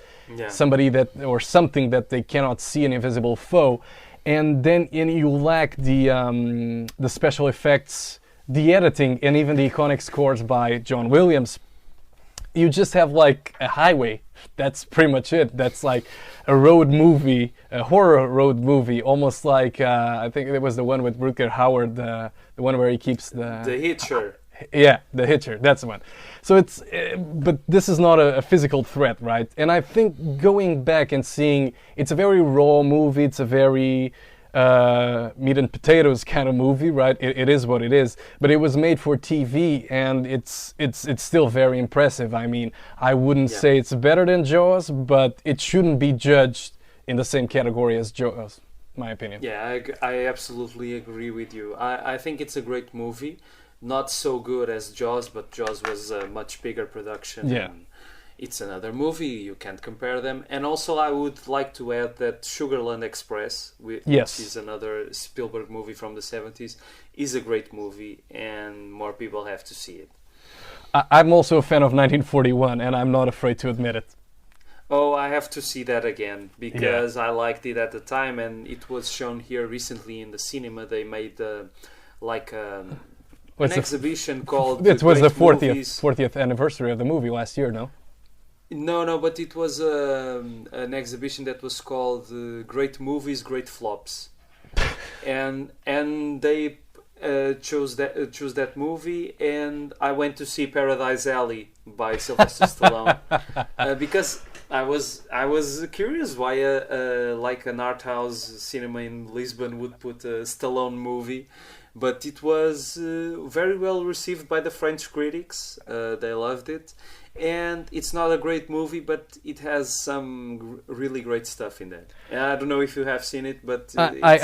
somebing that they cannot see, an invisible foe, and then you lack the special effects, the editing, and even the iconic scores by John Williams. You just have like a highway. That's pretty much it. That's like a road movie, a horror road movie, almost like I think it was the one with Rutger Hauer, the one where he keeps the Hitcher. Yeah, the Hitcher. That's the one. So it's, but this is not a physical threat, right? And I think going back and seeing, it's a very raw movie. It's a very meat and potatoes kind of movie, right? It is what it is, but it was made for TV, and it's still very impressive. I mean, I wouldn't say it's better than Jaws, but it shouldn't be judged in the same category as Jaws, my opinion. Yeah, I absolutely agree with you. I think it's a great movie. Not so good as Jaws, but Jaws was a much bigger production. Yeah. And it's another movie, you can't compare them. And also I would like to add that Sugarland Express, which is another Spielberg movie from the 70s, is a great movie, and more people have to see it. I'm also a fan of 1941, and I'm not afraid to admit it. Oh, I have to see that again, because I liked it at the time, and it was shown here recently in the cinema. They made an exhibition called... It was the 40th anniversary of the movie last year, no? No, but it was an exhibition that was called Great Movies, Great Flops, and they chose that movie, and I went to see Paradise Alley by Sylvester Stallone because I was curious why like an art house cinema in Lisbon would put a Stallone movie. But it was very well received by the French critics. They loved it. And it's not a great movie, but it has some really great stuff in that. I don't know if you have seen it, but I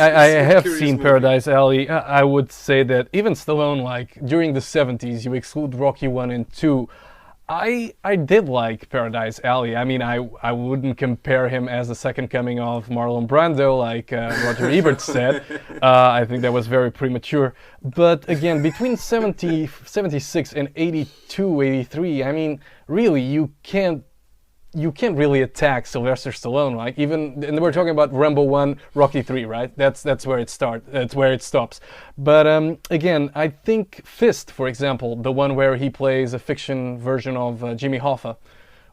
have seen Paradise Alley. I would say that even Stallone, like during the 70s, you exclude Rocky 1 and 2, I did like Paradise Alley. I mean, I wouldn't compare him as the second coming of Marlon Brando, like Roger Ebert said. I think that was very premature. But again, between 76 and 82, 83, I mean, really, you can't really attack Sylvester Stallone, like and we're talking about Rambo 1, Rocky 3, right? That's where it starts. That's where it stops. But again, I think Fist, for example, the one where he plays a fiction version of Jimmy Hoffa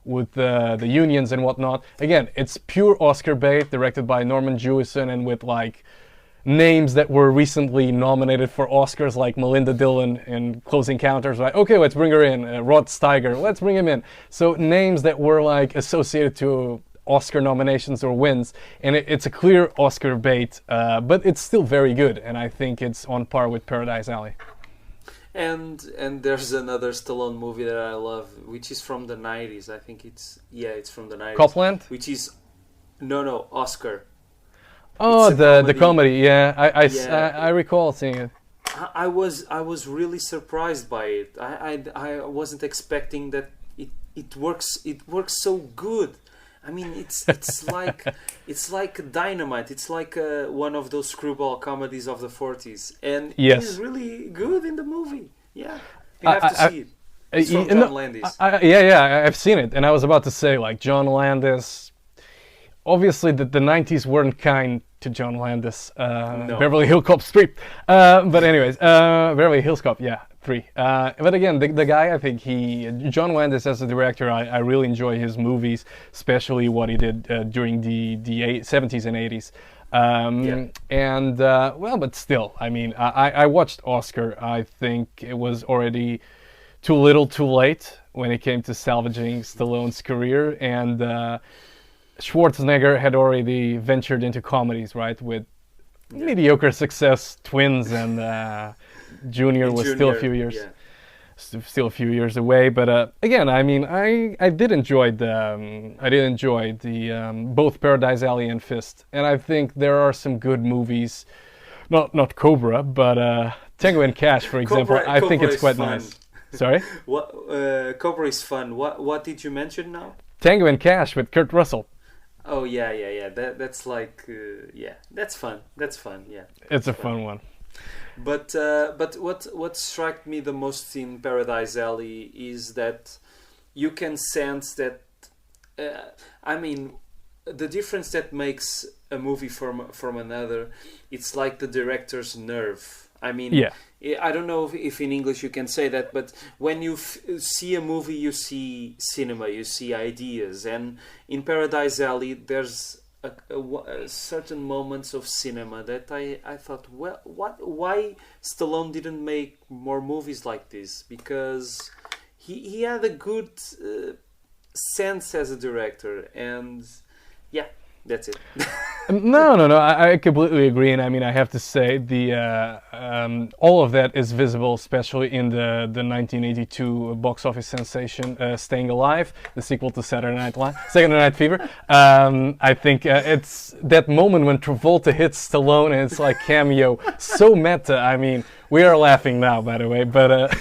with the unions and whatnot. Again, it's pure Oscar bait, directed by Norman Jewison, and with like names that were recently nominated for Oscars, like Melinda Dillon in Close Encounters, right? Okay, let's bring her in. Rod Steiger, let's bring him in. So names that were like associated to Oscar nominations or wins, and it's a clear Oscar bait, but it's still very good, and I think it's on par with Paradise Alley. And there's another Stallone movie that I love, which is from the 90s. I think it's from the 90s. Copland? Which is no Oscar. Oh, the comedy, yeah. I recall seeing it. I was really surprised by it. I wasn't expecting that it works so good. I mean, it's like dynamite. It's like one of those screwball comedies of the 40s, and Yes. he's really good in the movie. Yeah, you have to see it. It's from No, John Landis. yeah, I've seen it, and I was about to say, like, John Landis. Obviously, the 90s weren't kind to John Landis. No. Beverly Hills Cop 3. But anyways, Beverly Hills Cop, yeah, 3. But again, the guy, I think John Landis as a director, I really enjoy his movies, especially what he did during the 70s and 80s. And, well, but still, I mean, I watched Oscar. I think it was already too little too late when it came to salvaging Stallone's career, and Schwarzenegger had already ventured into comedies, right, with mediocre success. Twins, and Junior was still a few years, still a few years away. But again, I mean, I did enjoy the both Paradise Alley and Fist, and I think there are some good movies. Not Cobra, but Tango and Cash, for example. I think it's quite nice. Sorry? What Cobra is fun. What did you mention now? Tango and Cash with Kurt Russell. Oh yeah. That's like that's fun. Yeah, It's a fun one. But what struck me the most in Paradise Alley is that you can sense that. I mean, the difference that makes a movie from another, it's like the director's nerve. I mean, I don't know if in English you can say that, but when you see a movie, you see cinema, you see ideas. And in Paradise Alley, there's a certain moments of cinema that I thought, well, why Stallone didn't make more movies like this? Because he had a good sense as a director, and yeah. That's it. No. I completely agree, and I mean, I have to say all of that is visible, especially in the 1982 box office sensation, "Staying Alive," the sequel to Saturday Night Fever. I think it's that moment when Travolta hits Stallone, and it's like cameo, so meta. I mean, we are laughing now, by the way, but.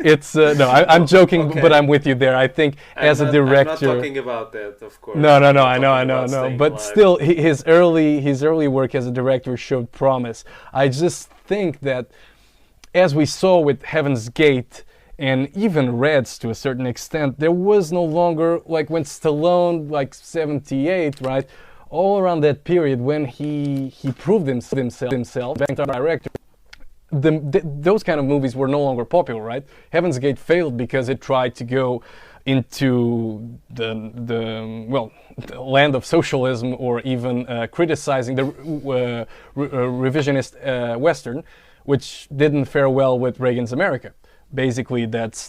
It's no, I'm joking, okay. But I'm with you there. I think as a director, I'm not talking about that, of course. No. I know. But alive. Still, his early work as a director showed promise. I just think that, as we saw with Heaven's Gate and even Reds to a certain extent, there was no longer, like when Stallone, like 78, right, all around that period when he proved himself as a director. Those kind of movies were no longer popular, right? Heaven's Gate failed because it tried to go into the land of socialism, or even criticizing the revisionist Western, which didn't fare well with Reagan's America. Basically, that's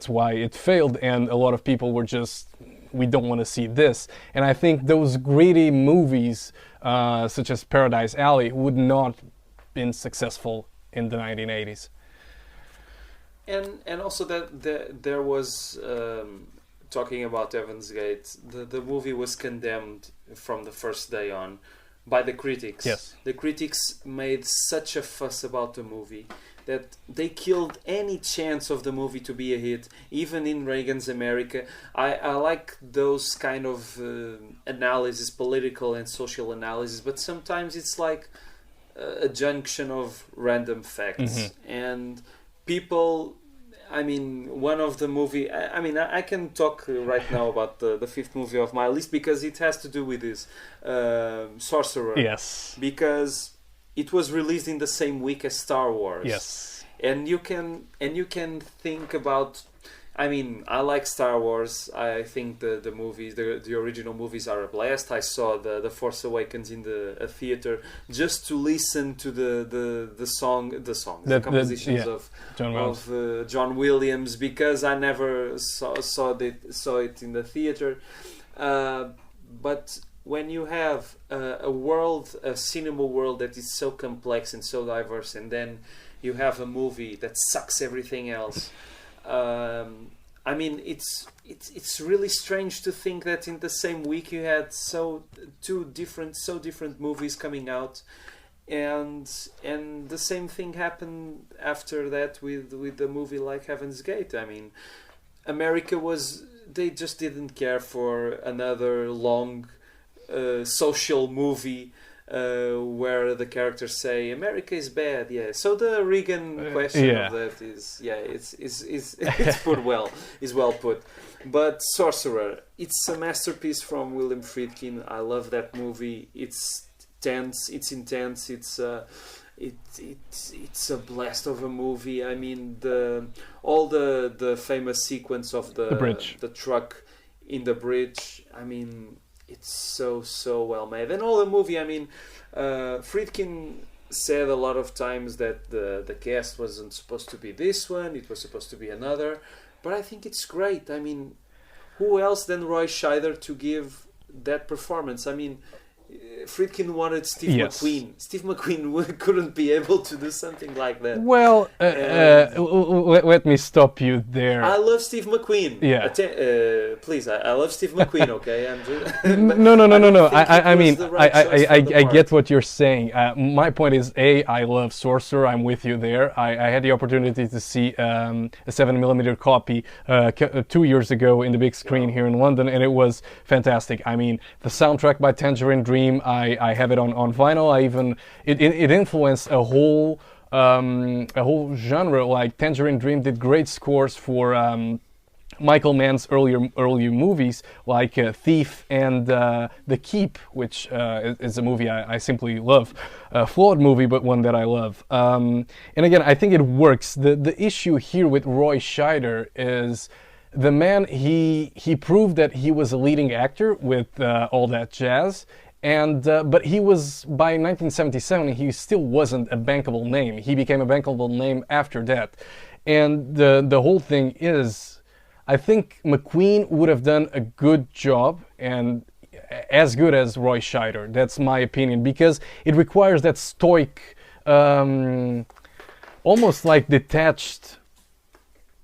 why it failed, and a lot of people were just, we don't want to see this. And I think those greedy movies, such as Paradise Alley, would not been successful in the 1980s. And also that there was, talking about Heaven's Gate, the movie was condemned from the first day on by the critics. Yes. The critics made such a fuss about the movie that they killed any chance of the movie to be a hit, even in Reagan's America. I like those kind of analysis, political and social analysis, but sometimes it's like a junction of random facts. And people, I mean, one of the movie, I can talk right now about the fifth movie of my list because it has to do with this, Sorcerer. Yes. Because it was released in the same week as Star Wars. Yes. And you can think about, I mean, I like Star Wars. I think the movies, the original movies are a blast. I saw the Force Awakens in a theater just to listen to the compositions of John Williams, because I never saw it in the theater. But when you have a cinema world that is so complex and so diverse, and then you have a movie that sucks everything else. I mean, it's really strange to think that in the same week you had two different movies coming out, and the same thing happened after that with the movie like Heaven's Gate. I mean, America was, they just didn't care for another long social movie where the characters say America is bad. Yeah. So the Reagan question of that is, yeah, it's put well, is well put. But Sorcerer, it's a masterpiece from William Friedkin. I love that movie. It's tense. It's intense. It's a blast of a movie. I mean, all the famous sequence of the bridge, the truck in the bridge. I mean, it's so well made. And all the movie, I mean, Friedkin said a lot of times that the cast wasn't supposed to be this one, it was supposed to be another. But I think it's great. I mean, who else than Roy Scheider to give that performance? I mean, Friedkin wanted Steve McQueen. Steve McQueen couldn't be able to do something like that. Well, let me stop you there. I love Steve McQueen. Yeah. Please, I love Steve McQueen. Okay, I'm just no. I mean, I get what you're saying. My point is, I love Sorcerer. I'm with you there. I had the opportunity to see a 7mm copy 2 years ago in the big screen here in London, and it was fantastic. I mean, the soundtrack by Tangerine Dream. I have it on vinyl. It influenced a whole genre. Like Tangerine Dream did great scores for Michael Mann's earlier movies, like Thief and The Keep, which is a movie I simply love. A flawed movie, but one that I love. And again, I think it works. The issue here with Roy Scheider is the man. He proved that he was a leading actor with all that jazz. And but he was, by 1977, he still wasn't a bankable name. He became a bankable name after that. And the whole thing is, I think McQueen would have done a good job, and as good as Roy Scheider. That's my opinion, because it requires that stoic, almost like detached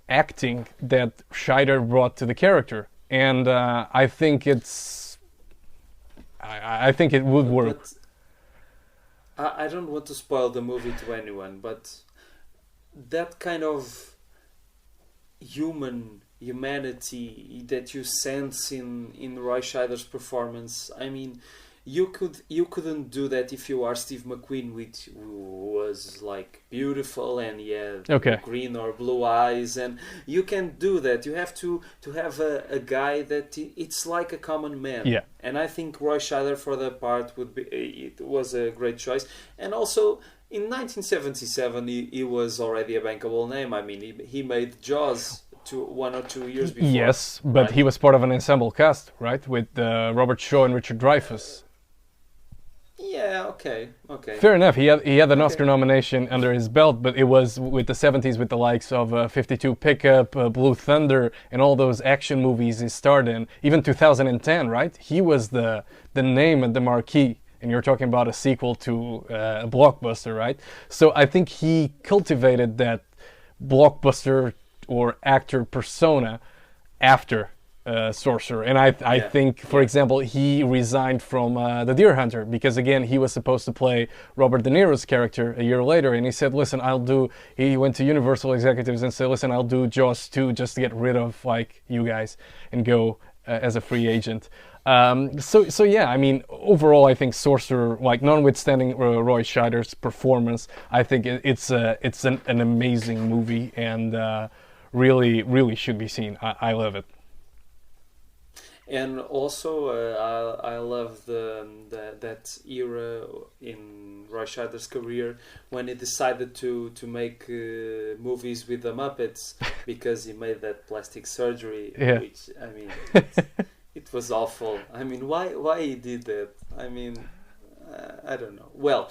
acting that Scheider brought to the character. And I think I think it would work. But I don't want to spoil the movie to anyone, but that kind of humanity that you sense in Roy Scheider's performance, I mean, you couldn't do that if you are Steve McQueen, which was like beautiful and he had green or blue eyes, and you can't do that. You have to have a guy that it's like a common man. Yeah. And I think Roy Scheider for that part was a great choice. And also in 1977 he was already a bankable name. I mean, he made Jaws 1 or 2 years before. Yes, but right? He was part of an ensemble cast, right, with Robert Shaw and Richard Dreyfuss. Yeah, okay. Fair enough. He had an Oscar nomination under his belt, but it was with the 70s with the likes of 52 Pickup, Blue Thunder, and all those action movies he starred in. Even 2010, right? He was the name and the marquee. And you're talking about a sequel to a blockbuster, right? So I think he cultivated that blockbuster or actor persona after Sorcerer. And I think, for example, he resigned from The Deer Hunter because, again, he was supposed to play Robert De Niro's character a year later, and he said, listen, he went to Universal executives and said, listen, I'll do Jaws 2 just to get rid of, like, you guys and go as a free agent. So yeah, I mean, overall, I think Sorcerer, like, notwithstanding Roy Scheider's performance, I think it's an amazing movie and really should be seen. I love it. And also, I love that era in Roy Scheider's career when he decided to make movies with the Muppets because he made that plastic surgery, which, I mean, it was awful. I mean, why he did that? I mean, I don't know. Well,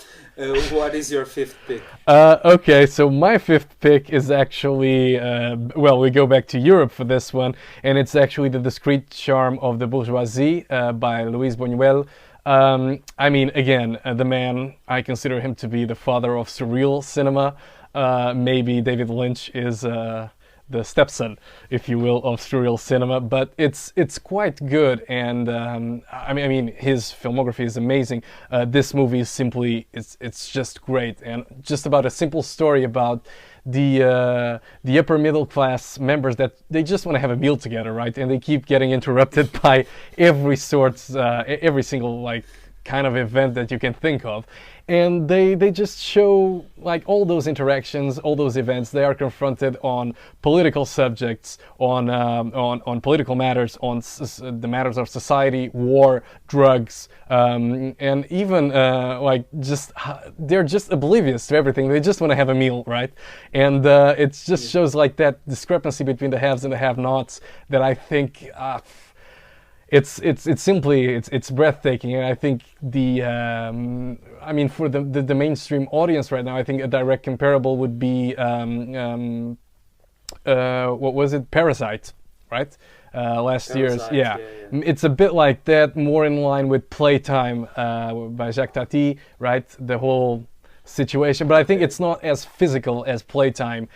what is your fifth pick? Okay, so my fifth pick is actually, we go back to Europe for this one, and it's actually The Discrete Charm of the Bourgeoisie by Louis Buñuel. I mean, again, the man, I consider him to be the father of surreal cinema. Maybe David Lynch is the stepson, if you will, of surreal cinema, but it's quite good, and I mean his filmography is amazing. This movie is simply it's just great, and just about a simple story about the upper middle class members that they just want to have a meal together, right? And they keep getting interrupted by every single like kind of event that you can think of, and they just show like all those interactions, all those events. They are confronted on political subjects, on political matters, on the matters of society, war, drugs, and even like just they're just oblivious to everything. They just want to have a meal, right? And it just shows like that discrepancy between the haves and the have-nots that I think. It's breathtaking, and I think I mean for the mainstream audience right now, I think a direct comparable would be what was it, Parasite, right? Last year's, yeah. It's a bit like that, more in line with Playtime by Jacques Tati, right? The whole situation, but I think it's not as physical as Playtime.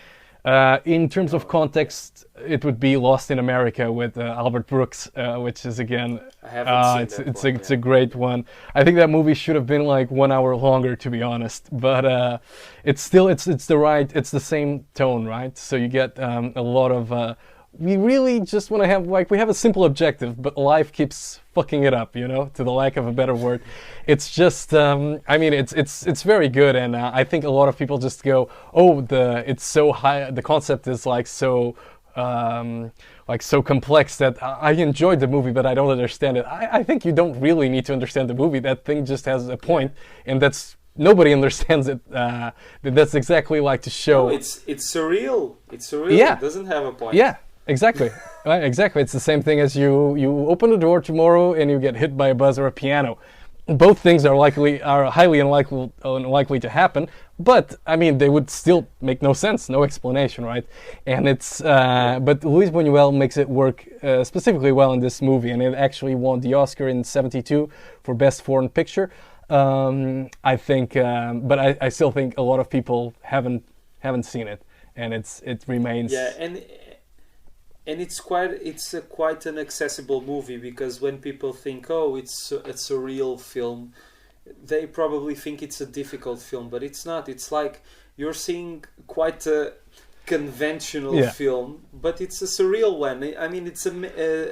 In terms of context, it would be Lost in America with Albert Brooks, which is again, it's a great one. I think that movie should have been like 1 hour longer, to be honest. But it's the same tone, right? So you get a lot of. We really just want to have we have a simple objective, but life keeps fucking it up, to the lack of a better word. It's just, I mean, it's very good, and I think a lot of people just go, oh, it's so high, the concept is so complex that I enjoyed the movie, but I don't understand it. I think you don't really need to understand the movie. That thing just has a point, and nobody understands it. That's exactly like to show. No, it's surreal. It's surreal. Yeah. It doesn't have a point. Yeah. Exactly. Right, exactly. It's the same thing as you open the door tomorrow and you get hit by a bus or a piano. Both things are highly unlikely to happen, but I mean they would still make no sense, no explanation, right? And but Luis Buñuel makes it work specifically well in this movie, and it actually won the Oscar in '72 for Best Foreign Picture. I think, but I still think a lot of people haven't seen it, and it remains. Yeah, and it's quite an accessible movie, because when people think, oh, it's a real film, they probably think it's a difficult film, but it's not. It's like you're seeing quite a conventional film, but it's a surreal one. I mean, it's a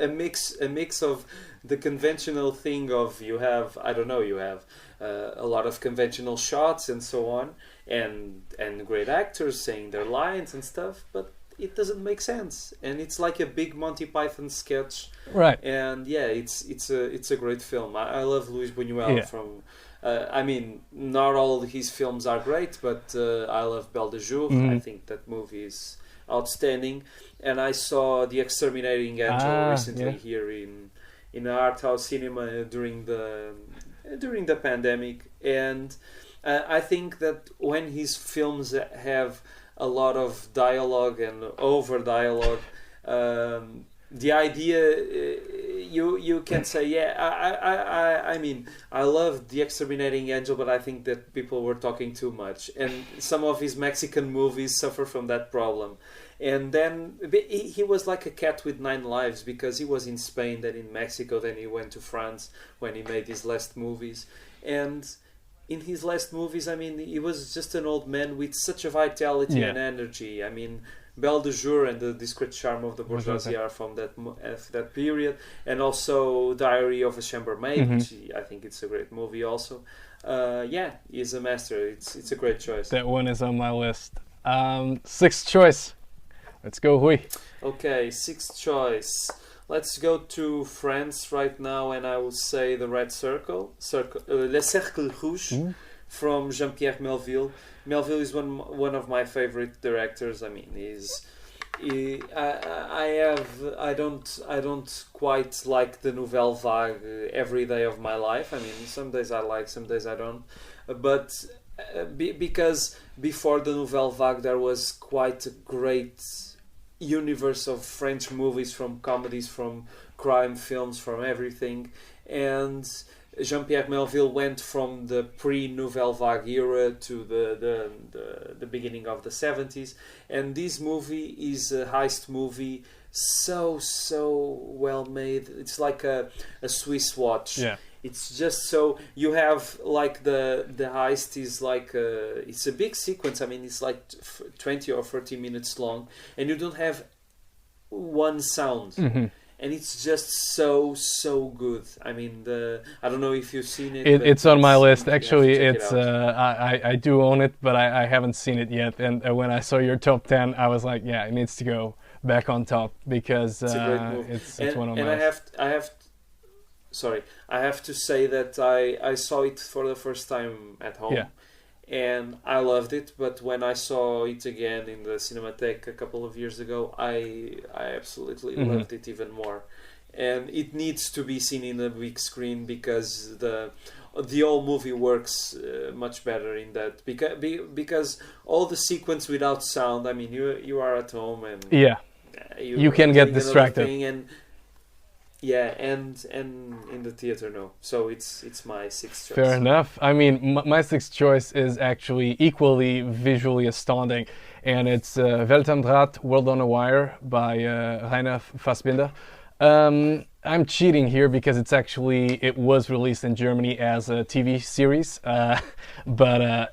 mix of the conventional thing of you have a lot of conventional shots and so on, and great actors saying their lines and stuff, but it doesn't make sense, and it's like a big Monty Python sketch, right? And yeah, it's a great film. I love Luis Buñuel from. I mean, not all his films are great, but I love Belle de Jour. I think that movie is outstanding, and I saw The Exterminating Angel recently here in art house cinema during the pandemic, and I think that when his films have a lot of dialogue and over dialogue, the idea you can say, I mean, I love The Exterminating Angel, but I think that people were talking too much, and some of his Mexican movies suffer from that problem. And then he was like a cat with 9 lives, because he was in Spain, then in Mexico, then he went to France when he made his last movies. And in his last movies, I mean, he was just an old man with such a vitality and energy. I mean, Belle de Jour and the Discrete Charm of the Bourgeoisie are from that period, and also Diary of a Chambermaid, which I think it's a great movie also. He's a master. It's a great choice. That one is on my list. Sixth choice. Let's go, Hui. Okay, sixth choice. Let's go to France right now, and I will say The Red Circle, Le Cercle Rouge, from Jean-Pierre Melville. Melville is one of my favorite directors. I mean, I don't quite like the Nouvelle Vague every day of my life. I mean, some days I like, some days I don't. But because before the Nouvelle Vague, there was quite a great universe of French movies, from comedies, from crime films, from everything. And Jean-Pierre Melville went from the pre-Nouvelle Vague era to the beginning of the 70s, and this movie is a heist movie, so well made. It's like a Swiss watch. It's just so you have like the heist is like it's a big sequence. I mean, it's like 20 or 30 minutes long, and you don't have one sound. And it's just so good. I mean, I don't know if you've seen it. It's on my list. Actually, it's I do own it, but I haven't seen it yet. And when I saw your top 10, I was like, yeah, it needs to go back on top because it's a great movie. It's one of my. And I have to say that I saw it for the first time at home. Yeah. And I loved it, but when I saw it again in the Cinematheque a couple of years ago, I absolutely loved it even more. And it needs to be seen in a big screen because the whole movie works much better in that because all the sequence without sound. I mean, you are at home and you can get distracted. And in the theater, no. So it's my sixth choice. Fair enough. I mean, my sixth choice is actually equally visually astounding, and it's Welt am Draht, World on a Wire by Rainer Fassbinder. I'm cheating here because it was released in Germany as a TV series, but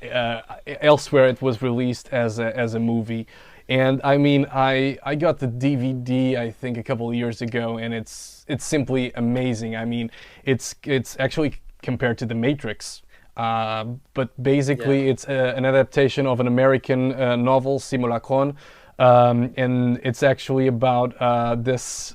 elsewhere it was released as a movie. And I mean, I got the DVD I think a couple of years ago, and it's simply amazing. I mean, it's actually compared to The Matrix, but basically it's an adaptation of an American novel, Simulacron, and it's actually about this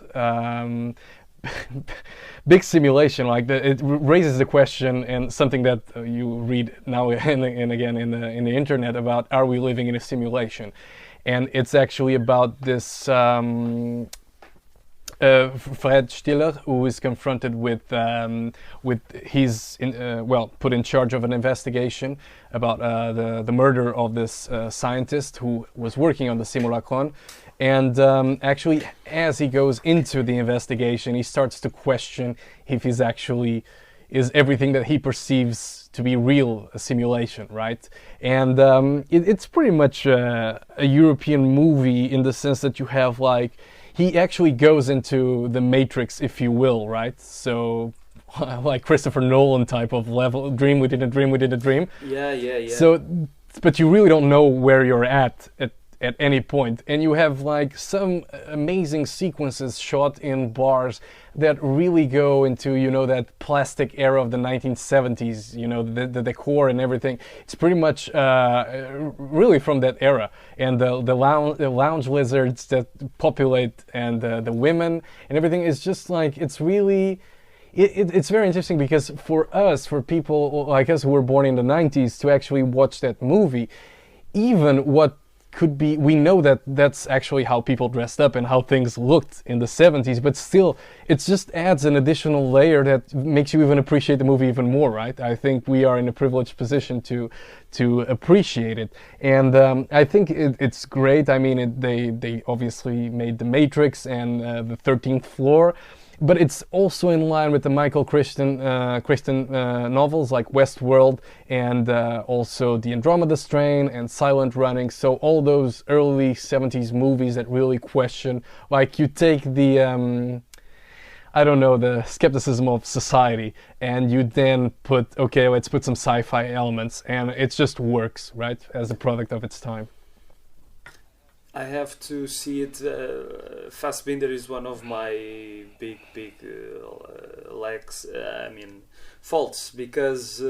big simulation. Like it raises the question, and something that you read now and again in the internet about: are we living in a simulation? And it's actually about this Fred Stiller, who is confronted with he's put in charge of an investigation about the murder of this scientist who was working on the simulacron. And actually, as he goes into the investigation, he starts to question if he's actually is everything that he perceives to be real a simulation, right? And it's pretty much a European movie in the sense that you have like, he actually goes into the Matrix, if you will, right? So like Christopher Nolan type of level, dream within a dream within a dream. Yeah. So, but you really don't know where you're at any point, and you have like some amazing sequences shot in bars that really go into, you know, that plastic era of the 1970s, you know, the decor and everything. It's pretty much really from that era, and the lounge lizards that populate and the women and everything is just like, it's really it's very interesting because for us, for people like us who were born in the 90s, to actually watch that movie, even what could be, we know that that's actually how people dressed up and how things looked in the 70s, but still it just adds an additional layer that makes you even appreciate the movie even more, right? I think we are in a privileged position to appreciate it, and I think it's great. I mean, they obviously made The Matrix and the 13th Floor, but it's also in line with the Michael Crichton novels like Westworld, and also The Andromeda Strain and Silent Running. So all those early 70s movies that really question, like you take the the skepticism of society, and you then put, okay, let's put some sci-fi elements, and it just works, right, as a product of its time. I have to see it. Fassbinder is one of my big faults, because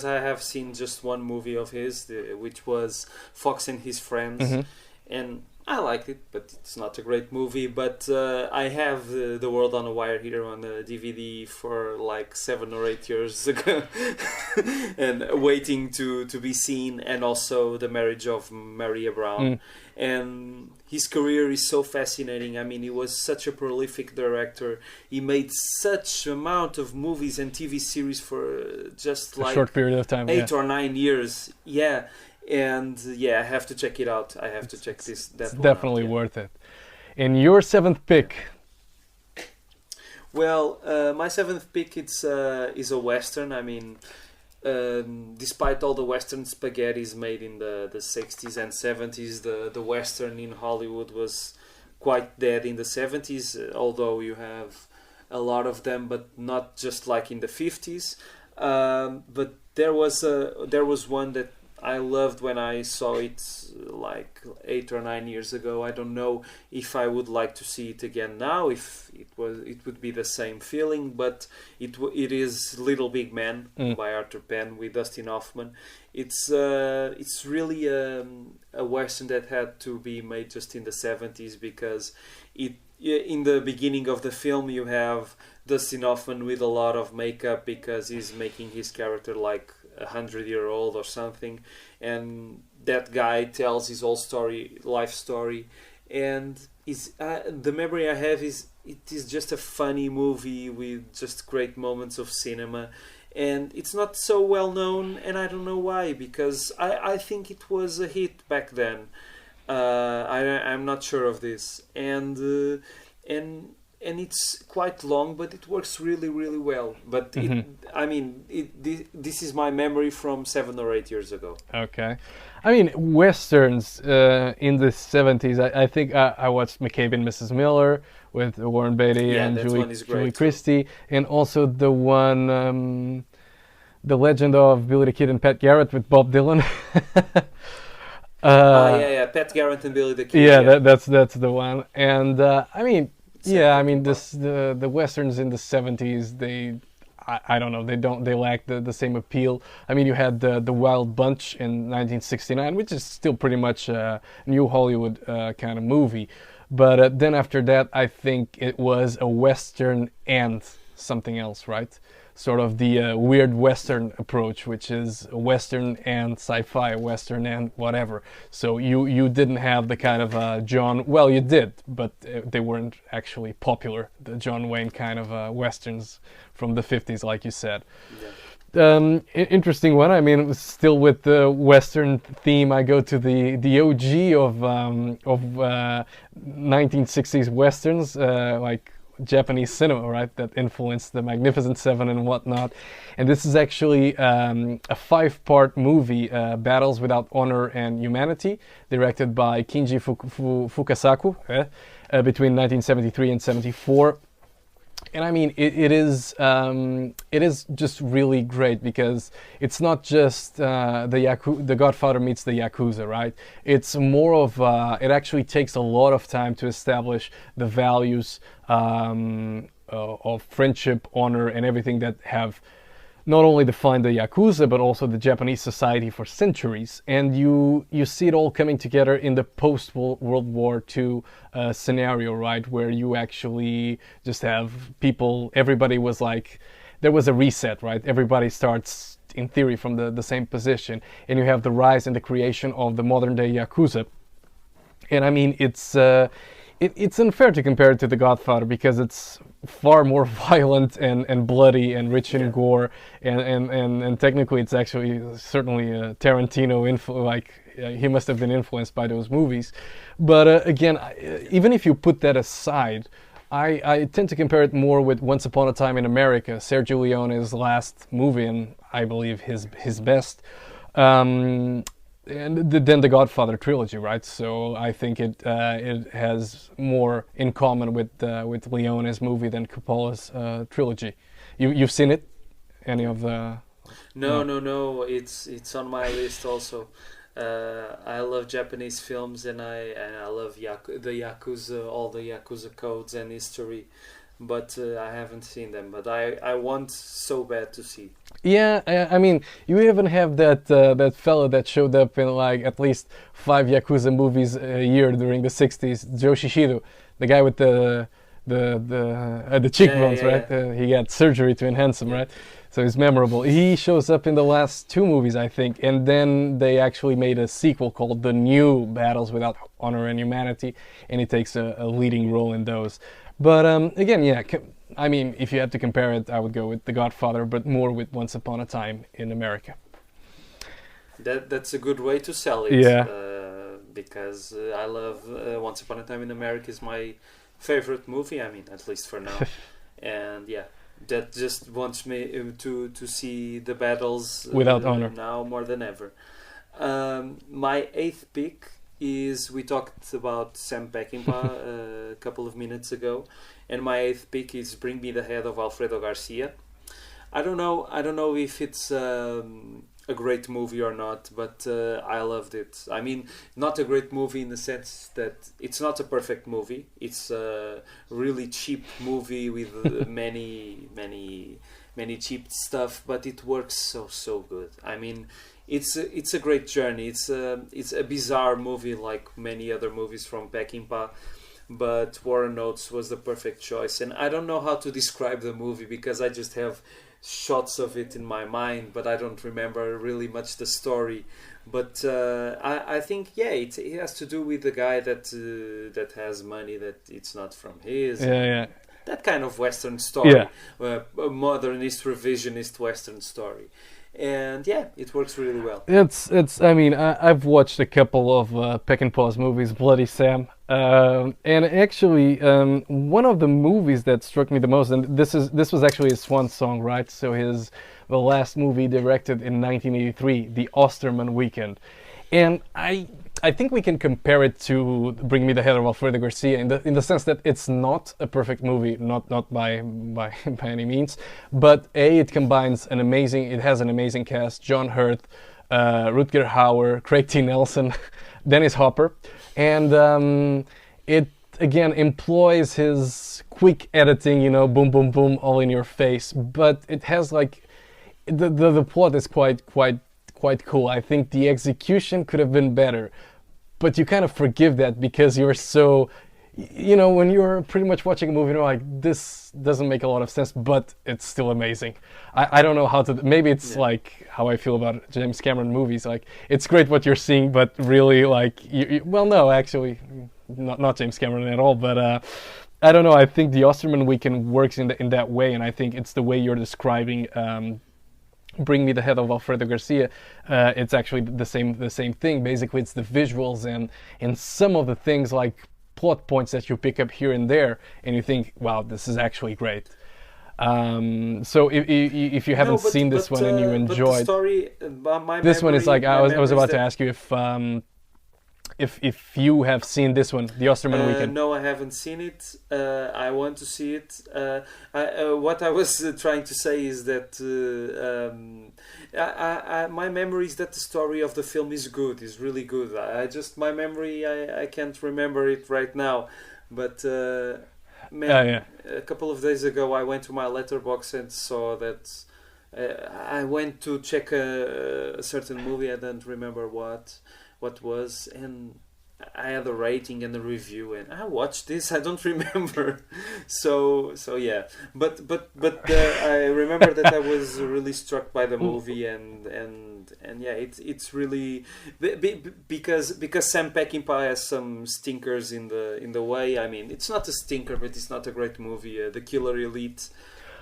I have seen just one movie of his, which was Fox and His Friends, and I liked it, but it's not a great movie. But I have The World on a Wire here on the DVD for like 7 or 8 years ago, and waiting to be seen, and also The Marriage of Maria Brown. And his career is so fascinating. I mean, he was such a prolific director. He made such amount of movies and TV series for just like a short period of time, 8 or 9 years. Yeah. And I have to check it out. I have to check this. It's definitely worth it. And your 7th pick? Well, my 7th pick is a Western. I mean, despite all the Western spaghettis made in the 60s and 70s, the Western in Hollywood was quite dead in the 70s, although you have a lot of them, but not just like in the 50s. But there was one that I loved when I saw it like 8 or 9 years ago. I don't know if I would like to see it again now. If it would be the same feeling. But it is Little Big Man by Arthur Penn with Dustin Hoffman. It's really a western that had to be made just in the 70s, because in the beginning of the film you have Dustin Hoffman with a lot of makeup because he's making his character like 100-year-old or something, and that guy tells his whole life story, and the memory I have is it is just a funny movie with just great moments of cinema, and it's not so well known, and I don't know why, because I think it was a hit back then. I'm not sure of this, and it's quite long, but it works really, really well. But this is my memory from 7 or 8 years ago. Okay. I mean, westerns in the 70s, I think I watched McCabe and Mrs. Miller with Warren Beatty and Julie Christie, and also the one, The Legend of Billy the Kid and Pat Garrett with Bob Dylan. Pat Garrett and Billy the Kid. Yeah. That's the one. And the westerns in the 70s, I don't know, they lack the same appeal. I mean, you had the Wild Bunch in 1969, which is still pretty much a new Hollywood kind of movie. But then after that, I think it was a western and something else, right? Sort of the weird western approach, which is a western and sci-fi, western and whatever. So you didn't have the kind of well, you did, but they weren't actually popular, the John Wayne kind of westerns from the 50s, like you said. Yeah. Interesting one. I mean, still with the western theme, I go to the OG of 1960s westerns, like Japanese cinema, right, that influenced the Magnificent Seven and whatnot. And this is actually a 5-part movie, Battles Without Honor and Humanity, directed by Kinji Fukasaku between 1973 and 74. And I mean, it is just really great, because it's not just the Godfather meets the Yakuza, right? It's more of it actually takes a lot of time to establish the values of friendship, honor, and everything that have not only defined the Yakuza, but also the Japanese society for centuries. And you see it all coming together in the post-World War II scenario, right? Where you actually just have people, everybody was like, there was a reset, right? Everybody starts, in theory, from the same position. And you have the rise and the creation of the modern-day Yakuza. And I mean, it's unfair to compare it to The Godfather, because it's far more violent and bloody and rich in gore, and technically it's actually certainly Tarantino he must have been influenced by those movies. But again, even if you put that aside, I tend to compare it more with Once Upon a Time in America, Sergio Leone's last movie, and I believe his best. And then the Godfather trilogy, right? So I think it has more in common with Leone's movie than Coppola's trilogy. You've seen it? Any of the? No. It's on my list also. I love Japanese films, and I love the Yakuza, all the Yakuza codes and history. But I haven't seen them. But I want so bad to see. Yeah, I mean, you even have that fellow that showed up in like at least 5 Yakuza movies a year during the 60s, Joe Shishido, the guy with the cheekbones, right? He got surgery to enhance them, right? So he's memorable. He shows up in the last 2 movies, I think, and then they actually made a sequel called The New Battles Without Honor and Humanity, and he takes a leading role in those. But again, yeah, I mean, if you had to compare it, I would go with The Godfather, but more with Once Upon a Time in America. That's a good way to sell it. Yeah. Because I love Once Upon a Time in America is my favorite movie. I mean, at least for now. And yeah, that just wants me to see the battles without honor now more than ever. My 8th pick is we talked about Sam Peckinpah a couple of minutes ago, and my eighth pick is Bring Me the Head of Alfredo Garcia. I don't know. I don't know if it's a great movie or not, but I loved it. I mean, not a great movie in the sense that it's not a perfect movie. It's a really cheap movie with many cheap stuff, but it works so good. I mean, it's a great journey. It's a bizarre movie like many other movies from Peckinpah, but War and Oates was the perfect choice. And I don't know how to describe the movie because I just have shots of it in my mind, but I don't remember really much the story. But I think it has to do with the guy that has money that it's not from his. Yeah. That kind of Western story, a modernist revisionist Western story. And it works really well. It's. I mean, I've watched a couple of Peckinpah's movies, Bloody Sam, and actually, one of the movies that struck me the most, and this was actually his swan song, right? So the last movie directed in 1983, The Osterman Weekend, and I think we can compare it to Bring Me the Head of Alfredo Garcia in the sense that it's not a perfect movie, not by any means, but it combines it has an amazing cast: John Hurt, Rutger Hauer, Craig T. Nelson, Dennis Hopper, and it again employs his quick editing, boom boom boom, all in your face, but it has like the plot is quite cool. I think the execution could have been better, but you kind of forgive that because you're so, when you're pretty much watching a movie, you're like, this doesn't make a lot of sense, but it's still amazing. I don't know how to, maybe it's like how I feel about James Cameron movies, like it's great what you're seeing, but really like, well, no, actually, not James Cameron at all, but I don't know, I think The Osterman Weekend works in that way, and I think it's the way you're describing Bring Me the Head of Alfredo Garcia. It's actually the same thing. Basically, it's the visuals and some of the things like plot points that you pick up here and there, and you think, wow, this is actually great. So if you haven't seen this one and you enjoyed, the story, this one is like I was about to ask you if you have seen this one, The Osterman Weekend. No, I haven't seen it. I want to see it. What I was trying to say is that my memory is that the story of the film is really good. My memory, I can't remember it right now. But a couple of days ago, I went to my letterbox and saw that I went to check a certain movie. I don't remember what was, and I had a rating and a review, and I watched this. I don't remember, so yeah. But I remember that I was really struck by the movie, and it's really because Sam Peckinpah has some stinkers in the way. I mean, it's not a stinker, but it's not a great movie. The Killer Elite.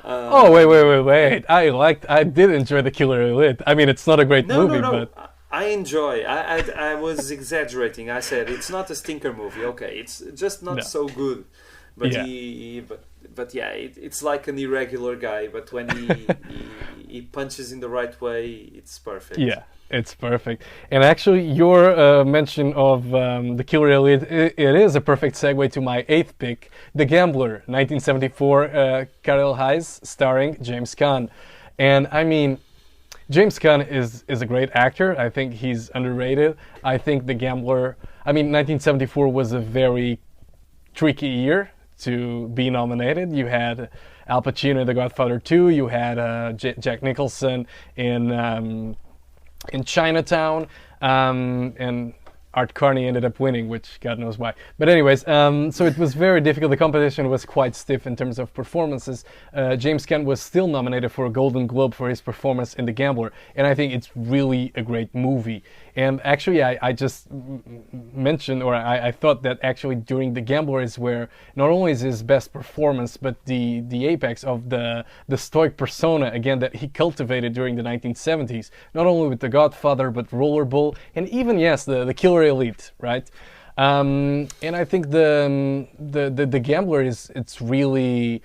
Wait! I did enjoy The Killer Elite. I mean, it's not a great movie, but. I enjoy. I was exaggerating. I said it's not a stinker movie. Okay, it's just not so good. But it's like an irregular guy. But when he punches in the right way, it's perfect. Yeah, it's perfect. And actually, your mention of The Killer Elite, it is a perfect segue to my eighth pick, The Gambler, 1974, Karel Hayes, starring James Caan. And I mean, James Caan is a great actor. I think he's underrated. I think The Gambler, 1974 was a very tricky year to be nominated. You had Al Pacino in The Godfather 2. You had Jack Nicholson in Chinatown, and Art Carney ended up winning, which God knows why. But anyways, so it was very difficult. The competition was quite stiff in terms of performances. James Caan was still nominated for a Golden Globe for his performance in The Gambler, and I think it's really a great movie. And actually, I just mentioned, or I thought that actually during The Gambler is where not only is his best performance, but the apex of the stoic persona, again, that he cultivated during the 1970s, not only with The Godfather, but Rollerball, and even, yes, the Killer Elite, right? And I think the Gambler the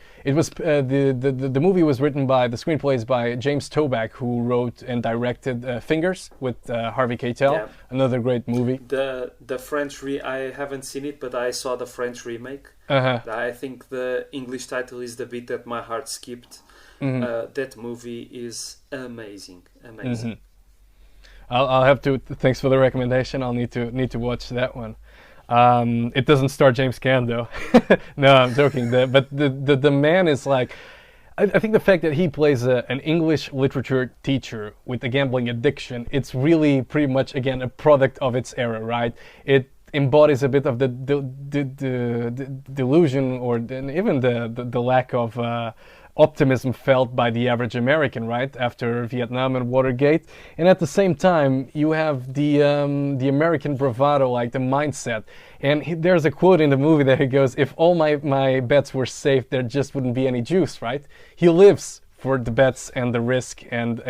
movie was written by, the screenplay is by James Toback, who wrote and directed Fingers with Harvey Keitel, Yeah. another great movie. The French I haven't seen it, but I saw the French remake. Uh-huh. I think the English title is The Beat That My Heart Skipped. That movie is amazing. I'll have to. Thanks for the recommendation. I'll need to watch that one. It doesn't star James Caan though. No, I'm joking. But the man is like, I think the fact that he plays an English literature teacher with a gambling addiction, it's really pretty much again a product of its era, right? It embodies a bit of the delusion or even the lack of optimism felt by the average American, right, after Vietnam and Watergate. And at the same time, you have the American bravado, like the mindset. And there's a quote in the movie that he goes, "If all my bets were safe, there just wouldn't be any juice," right? He lives for the bets and the risk and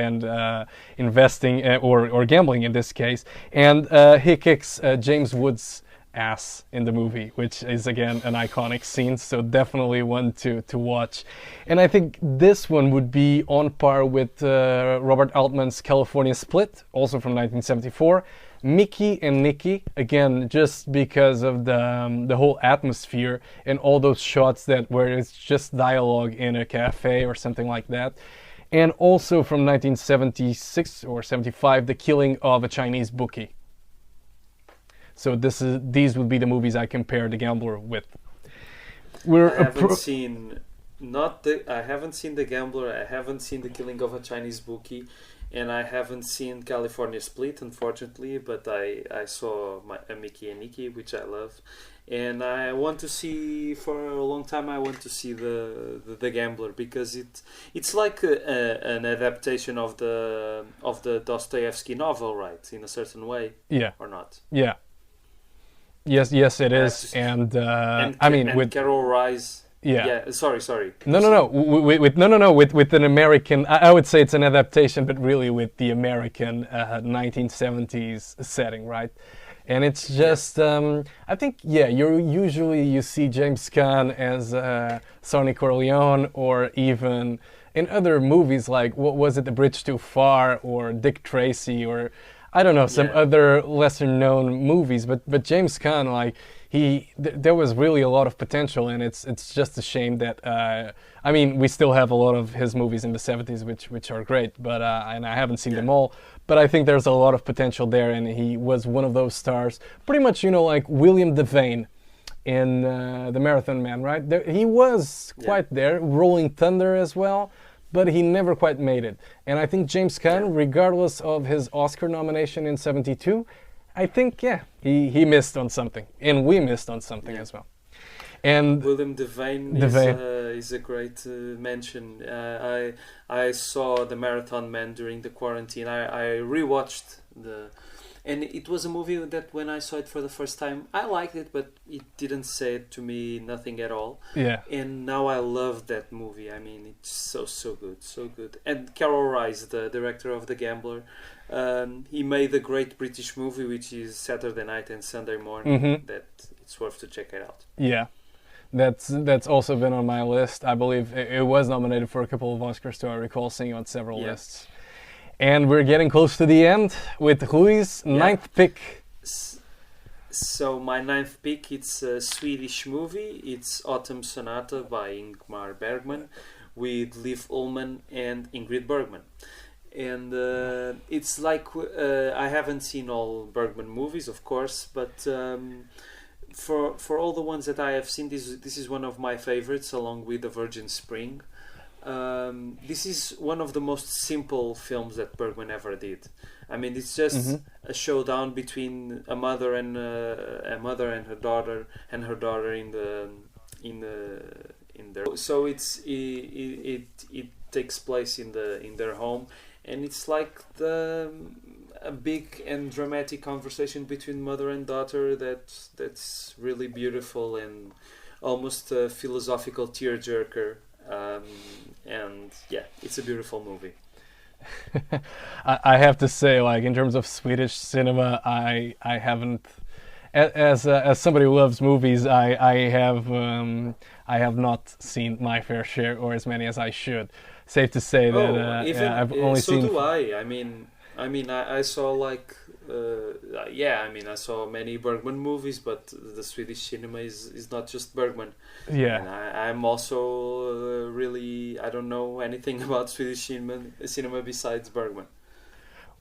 investing or gambling in this case. And he kicks James Woods' ass in the movie, which is again an iconic scene, so definitely one to watch. And I think this one would be on par with Robert Altman's California Split, also from 1974. Mickey and Nicky, again, just because of the whole atmosphere and all those shots where it's just dialogue in a cafe or something like that. And also from 1976 or 75, The Killing of a Chinese Bookie. So these would be the movies I compare The Gambler with. I haven't seen The Gambler. I haven't seen The Killing of a Chinese Bookie, and I haven't seen California Split, unfortunately. But I saw Mickey and Nicky, which I love, and I want to see for a long time. I want to see the Gambler because it's like an adaptation of the Dostoevsky novel, right? In a certain way, yeah, or not? Yeah. Yes, it is, and I mean with Carol Rice. Yeah. Sorry. No. With an American, I would say it's an adaptation, but really with the American 1970s setting, right? And it's just, I think, you see James Caan as Sonny Corleone, or even in other movies like, what was it, The Bridge Too Far, or Dick Tracy, or I don't know, some other lesser known movies, but James Caan, like there was really a lot of potential, and it's just a shame that I mean, we still have a lot of his movies in the 70s which are great, but and I haven't seen them all, but I think there's a lot of potential there, and he was one of those stars, pretty much, like William Devane in The Marathon Man, right? He was quite there, Rolling Thunder as well. But he never quite made it. And I think James Caan, regardless of his Oscar nomination in 72, I think, he missed on something. And we missed on something as well. And William Devane is a great mention. I saw The Marathon Man during the quarantine. I rewatched and it was a movie that when I saw it for the first time, I liked it, but it didn't say to me nothing at all. Yeah. And now I love that movie. I mean, it's so good. And Carol Rice, the director of The Gambler, he made a great British movie, which is Saturday Night and Sunday Morning. That it's worth to check it out. Yeah. That's also been on my list. I believe it was nominated for a couple of Oscars too. I recall seeing on several lists. And we're getting close to the end with Rui's ninth pick. So my ninth pick, it's a Swedish movie. It's Autumn Sonata by Ingmar Bergman with Liv Ullmann and Ingrid Bergman. And it's like, I haven't seen all Bergman movies, of course, but for all the ones that I have seen, this is one of my favorites, along with The Virgin Spring. This is one of the most simple films that Bergman ever did. I mean, it's just a showdown between a mother and her daughter, in their. So it takes place in their home, and it's like a big and dramatic conversation between mother and daughter that's really beautiful and almost a philosophical tearjerker. And it's a beautiful movie. I have to say, like, in terms of Swedish cinema, I haven't as somebody who loves movies, I have not seen my fair share or as many as I should. Safe to say that yeah, I've only so seen. do I. I saw like I mean I saw many Bergman movies, but the Swedish cinema is not just Bergman. Yeah. And I'm also really I don't know anything about Swedish cinema besides Bergman.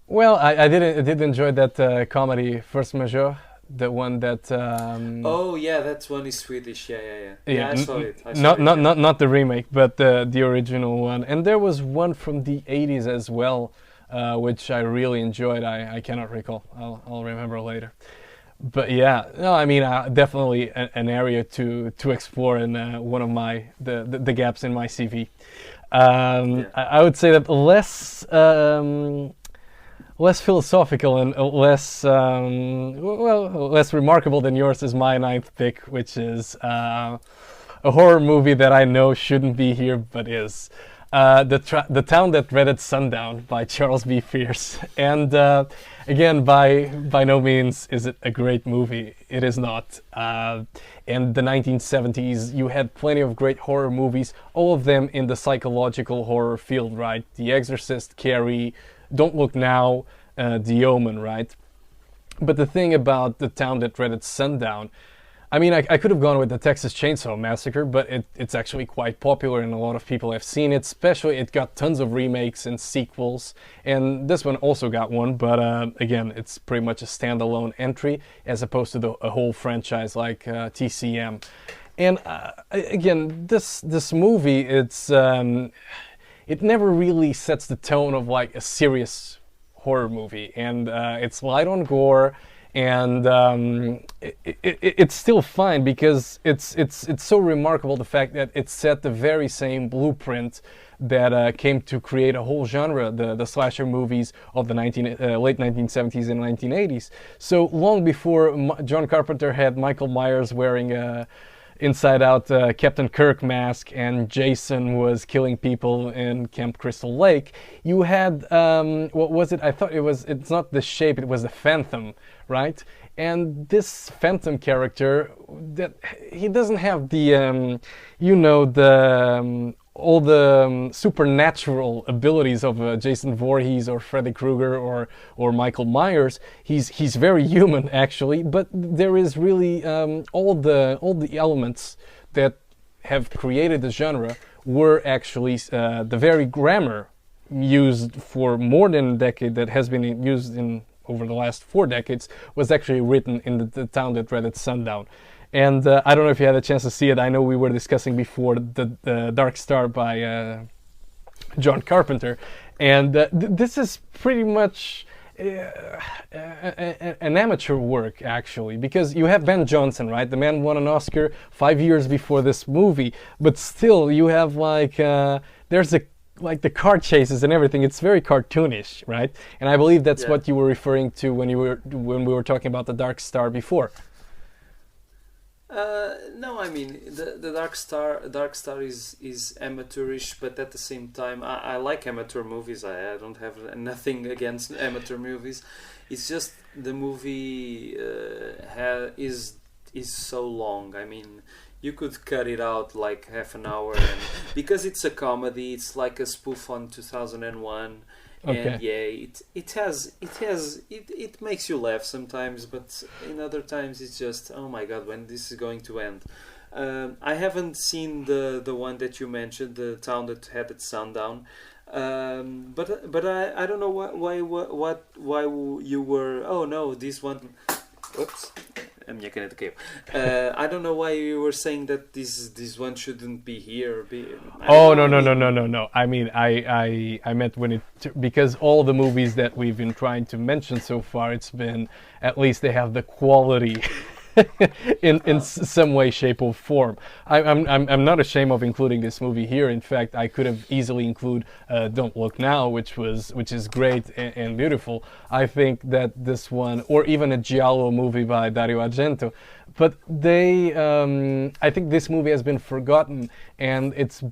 Well, I did enjoy that comedy First Major, the one that. Oh yeah, that one is Swedish. Yeah, I saw it. Not the remake, but the original one. And there was one from the 80s as well, which I really enjoyed. I cannot recall. I'll remember later. But yeah, no, I mean definitely an area to explore in one of the gaps in my CV. I would say that less philosophical and less remarkable than yours is my ninth pick, which is a horror movie that I know shouldn't be here, but is The Town That Dreaded Sundown by Charles B. Fierce. And again, by no means is it a great movie. It is not. In the 1970s, you had plenty of great horror movies, all of them in the psychological horror field, right? The Exorcist, Carrie, Don't Look Now, The Omen, right? But the thing about The Town That Dreaded Sundown, I mean, I could have gone with the Texas Chainsaw Massacre, but it's actually quite popular and a lot of people have seen it. Especially, it got tons of remakes and sequels, and this one also got one, but again, it's pretty much a standalone entry as opposed to a whole franchise like TCM. And again, this movie, it never really sets the tone of like a serious horror movie, and it's light on gore, and it's still fine because it's so remarkable the fact that it set the very same blueprint that came to create a whole genre, the slasher movies of the late 1970s and 1980s. So long before John Carpenter had Michael Myers wearing a Inside Out Captain Kirk mask and Jason was killing people in Camp Crystal Lake, you had what was it? I thought it's not the Shape, it was the Phantom, right? And this Phantom character, that he doesn't have the all the supernatural abilities of Jason Voorhees or Freddy Krueger or Michael Myers. He's very human actually, but there is really all the elements that have created the genre were actually the very grammar used for more than a decade that has been used in over the last 4 decades was actually written in the Town That Dreaded Sundown. And I don't know if you had a chance to see it. I know we were discussing before the Dark Star by John Carpenter. And this is pretty much an amateur work, actually, because you have Ben Johnson, right? The man won an Oscar 5 years before this movie. But still, you have like, there's like the car chases and everything. It's very cartoonish, right? And I believe that's what you were referring to when we were talking about the Dark Star before. No, I mean the Dark Star is amateurish, but at the same time, I like amateur movies. I don't have nothing against amateur movies. It's just the movie is so long. I mean, you could cut it out like half an hour, and because it's a comedy, it's like a spoof on 2001. Okay. And yeah, it makes you laugh sometimes, but in other times it's just, oh my god, when this is going to end. I haven't seen the one that you mentioned, The Town That Had Its Sundown, but I don't know why you were. Oh no, this one. Oops. A minha caneta caiu. I don't know why you were saying that this one shouldn't be here. No. I mean, I meant when because all the movies that we've been trying to mention so far, it's been at least they have the quality in some way, shape, or form. I'm not ashamed of including this movie here. In fact, I could have easily included Don't Look Now, which is great and beautiful. I think that this one, or even a giallo movie by Dario Argento, but I think this movie has been forgotten, and it's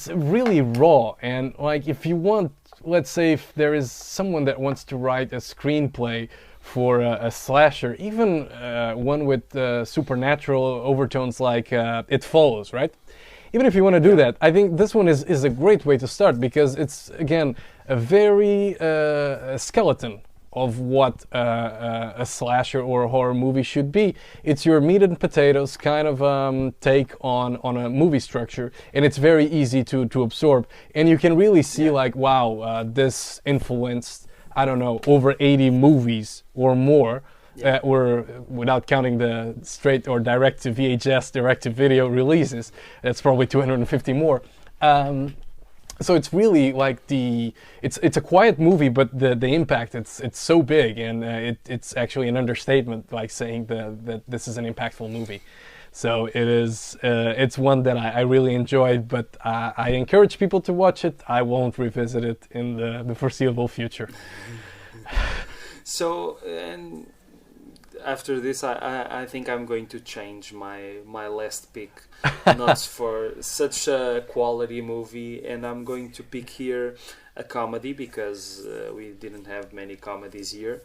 really raw. And like, if you want, let's say if there is someone that wants to write a screenplay for a slasher, even one with supernatural overtones like It Follows, right? Even if you want to do that, I think this one is a great way to start, because it's, again, a very skeleton of what a slasher or a horror movie should be. It's your meat and potatoes kind of take on a movie structure, and it's very easy to absorb. And you can really see like, wow, this influenced, I don't know, over 80 movies or more. Or without counting the straight or direct to VHS, direct to video releases, that's probably 250 more. So it's really like it's a quiet movie, but the impact, it's so big, and it's actually an understatement, like saying that this is an impactful movie. So it is. It's one that I really enjoyed, but I encourage people to watch it. I won't revisit it in the foreseeable future. So, and after this, I think I'm going to change my last pick, not for such a quality movie, and I'm going to pick here a comedy, because we didn't have many comedies here,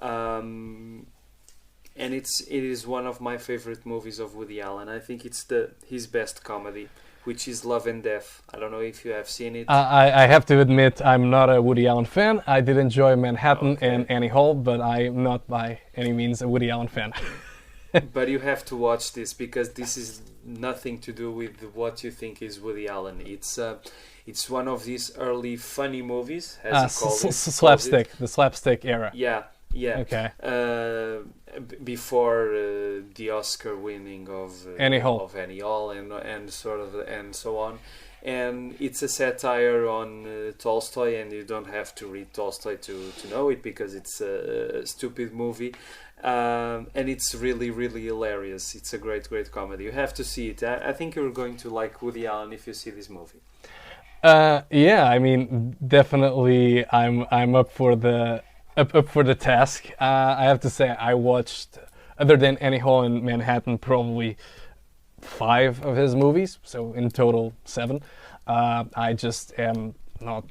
and it is one of my favorite movies of Woody Allen. I think it's his best comedy, which is Love and Death. I don't know if you have seen it. I have to admit, I'm not a Woody Allen fan. I did enjoy Manhattan and Annie Hall, but I'm not by any means a Woody Allen fan. But you have to watch this, because this is nothing to do with what you think is Woody Allen. It's one of these early funny movies, as he calls it. Slapstick, the slapstick era. Yeah. Okay. Before the Oscar winning of Annie Hall and so on, and it's a satire on Tolstoy, and you don't have to read Tolstoy to know it, because it's a stupid movie, and it's really, really hilarious. It's a great comedy. You have to see it. I think you're going to like Woody Allen if you see this movie. Yeah, I mean, definitely, I'm up for the task. I have to say, I watched, other than Annie Hall and Manhattan, probably 5 of his movies, so in total 7. I just am not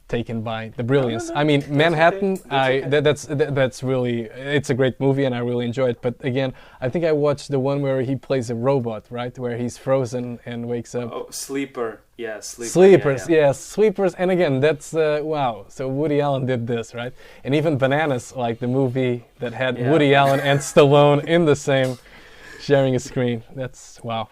taken by the brilliance. No. I mean, Manhattan, okay. That's really, it's a great movie, and I really enjoy it. But again, I think I watched the one where he plays a robot, right, where he's frozen and wakes up. Oh, Sleeper. Yeah, Sleeper. Sleepers, yeah, Sleepers. And again, that's wow. So Woody Allen did this, right? And even Bananas, like the movie that had Woody Allen and Stallone in the same, sharing a screen. That's wow.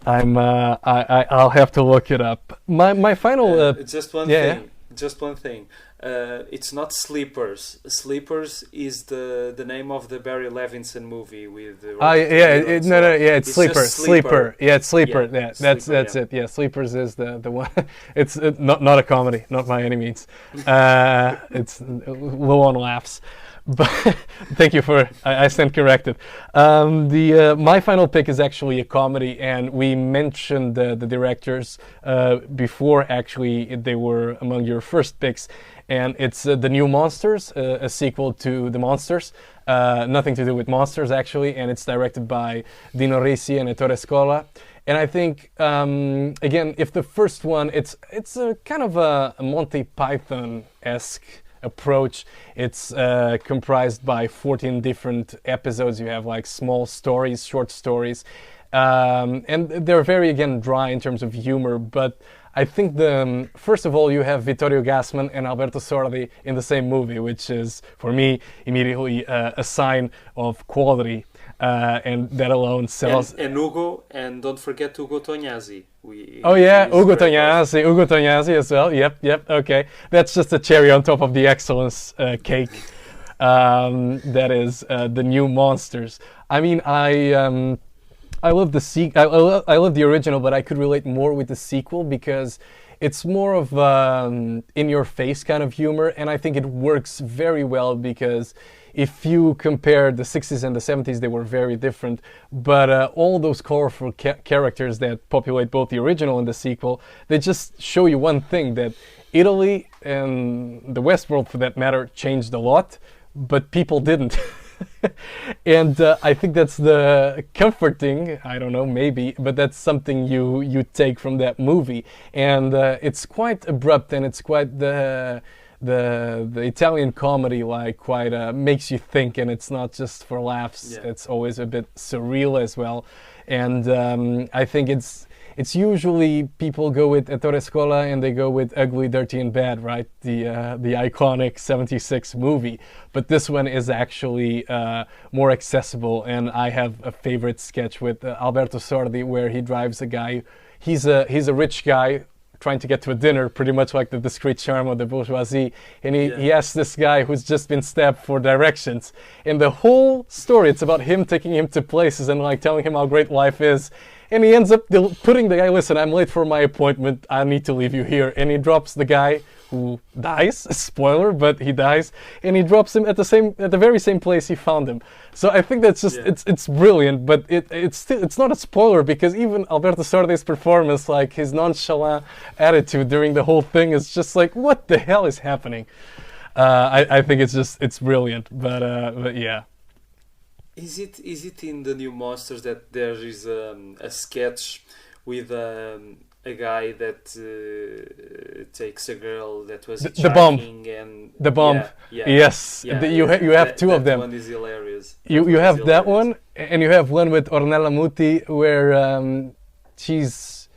I'll have to look it up. My final just one thing. Just one thing. It's not Sleepers. Sleepers is the name of the Barry Levinson movie with. It's Sleeper. Sleeper. Yeah, it's Sleeper. Yeah, that's it. Yeah, Sleepers is the one. It's not a comedy, not by any means. It's low on laughs. But thank you for I stand corrected. My final pick is actually a comedy, and we mentioned the directors before. Actually, they were among your first picks, and it's The New Monsters, a sequel to The Monsters. Nothing to do with monsters actually, and it's directed by Dino Risi and Ettore Scola. And I think again, if the first one, it's a kind of a Monty Python-esque approach. It's comprised by 14 different episodes. You have like small stories, short stories, and they're very, again, dry in terms of humor. But I think first of all, you have Vittorio Gassman and Alberto Sordi in the same movie, which is, for me, immediately a sign of quality. And that alone sells. And Ugo, and don't forget Ugo Tognazzi. Ugo Tognazzi as well. Yep. Okay, that's just a cherry on top of the excellence cake. That is The New Monsters. I mean, I love the I love the original, but I could relate more with the sequel because it's more of in-your-face kind of humor, and I think it works very well because if you compare the 60s and the 70s, they were very different. But all those colorful characters that populate both the original and the sequel, they just show you one thing, that Italy and the West world, for that matter, changed a lot, but people didn't. And I think that's the comforting, I don't know, maybe, but that's something you take from that movie. And it's quite abrupt, and it's quite the the Italian comedy like quite makes you think, and it's not just for laughs. Yeah. It's always a bit surreal as well, and I think it's usually people go with Ettore Scola and they go with Ugly, Dirty and Bad, right? The iconic '76 movie. But this one is actually more accessible, and I have a favorite sketch with Alberto Sordi where he drives a guy. He's a rich guy trying to get to a dinner, pretty much like the Discrete Charm of the bourgeoisie, and he asks this guy who's just been stabbed for directions. And the whole story, it's about him taking him to places and like telling him how great life is. And he ends up putting the guy, listen, I'm late for my appointment, I need to leave you here. And he drops the guy who dies, spoiler, but he dies, and he drops him at the very same place he found him. So I think that's just it's brilliant, but it's not a spoiler because even Alberto Sordi's performance, like his nonchalant attitude during the whole thing, is just like, what the hell is happening? I think it's brilliant, but yeah. Is it in the New Monsters that there is a sketch with a guy that takes a girl that was the bomb and the bomb? Yes, you have two of them. That one is hilarious. You have that one, and you have one with Ornella Muti where she's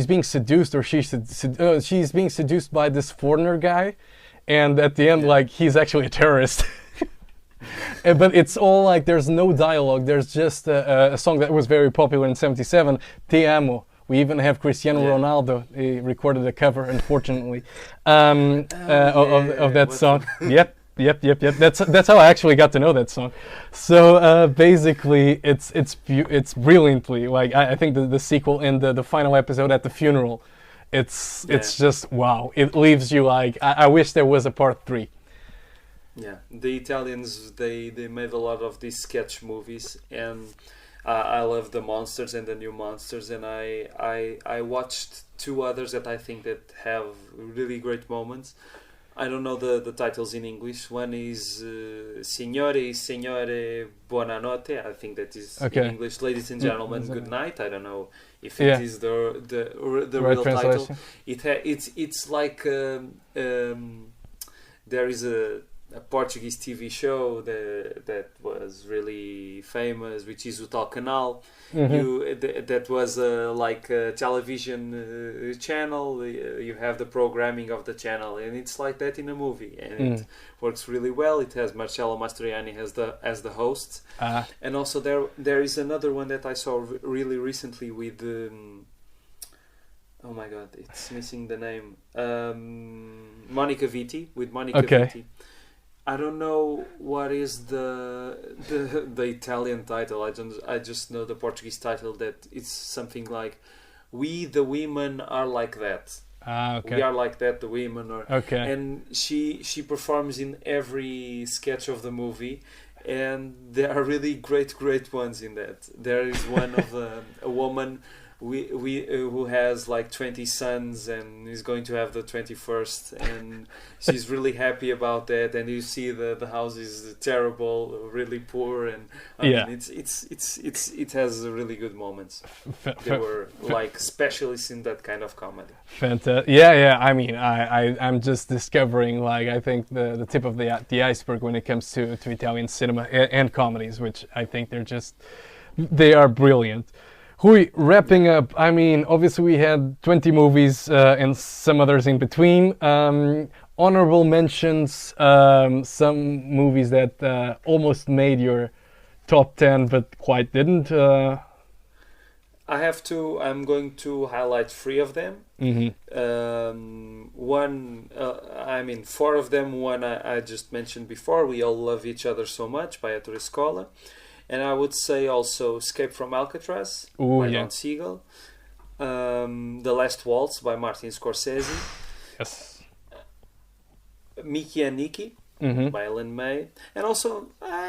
being seduced, or she's being seduced by this foreigner guy, and at the end, like, he's actually a terrorist. But it's all like, there's no dialogue. There's just a song that was very popular in '77, Te Amo. We even have Cristiano Ronaldo. He recorded a cover, unfortunately, of that song. Yep. That's how I actually got to know that song. So basically, it's brilliantly, like, I think the sequel and the final episode at the funeral, it's just wow. It leaves you like, I wish there was a part 3. Yeah, the Italians, they made a lot of these sketch movies, and I love the Monsters and the New Monsters, and I watched 2 others that I think that have really great moments. I don't know the titles in English. One is Signore Buonanotte. I think that is in English, Ladies and Gentlemen, Good Night. I don't know if it is the right real title. It's like there is a Portuguese TV show that was really famous, which is o Tal Canal. That was like a television channel. You have the programming of the channel, and it's like that in a movie, and it works really well. It has Marcello Mastroianni as the host, and also there is another one that I saw really recently with oh my god, it's missing the name. Monica Vitti, with Monica Vitti. I don't know what is the Italian title. I just know the Portuguese title, that it's something like "We the Women Are Like That." We are like that, the women are. And she performs in every sketch of the movie, and there are really great ones in that. There is one of a woman who has like 20 sons and is going to have the 21st, and she's really happy about that, and you see the house is terrible, really poor, and I mean, it has really good moments. They were like specialists in that kind of comedy. Fantastic. Yeah. I mean, I'm just discovering, like, I think the tip of the iceberg when it comes to Italian cinema and comedies, which I think they are brilliant. Hui, wrapping up, I mean, obviously we had 20 movies and some others in between. Honorable mentions, some movies that almost made your top 10 but quite didn't. I'm going to highlight 3 of them. One, 4 of them. One I just mentioned before, We All Love Each Other So Much by Ettore Scola. And I would say also Escape from Alcatraz by Don Siegel. The Last Waltz by Martin Scorsese. Yes. Mickey and Nicky by Ellen May. And also I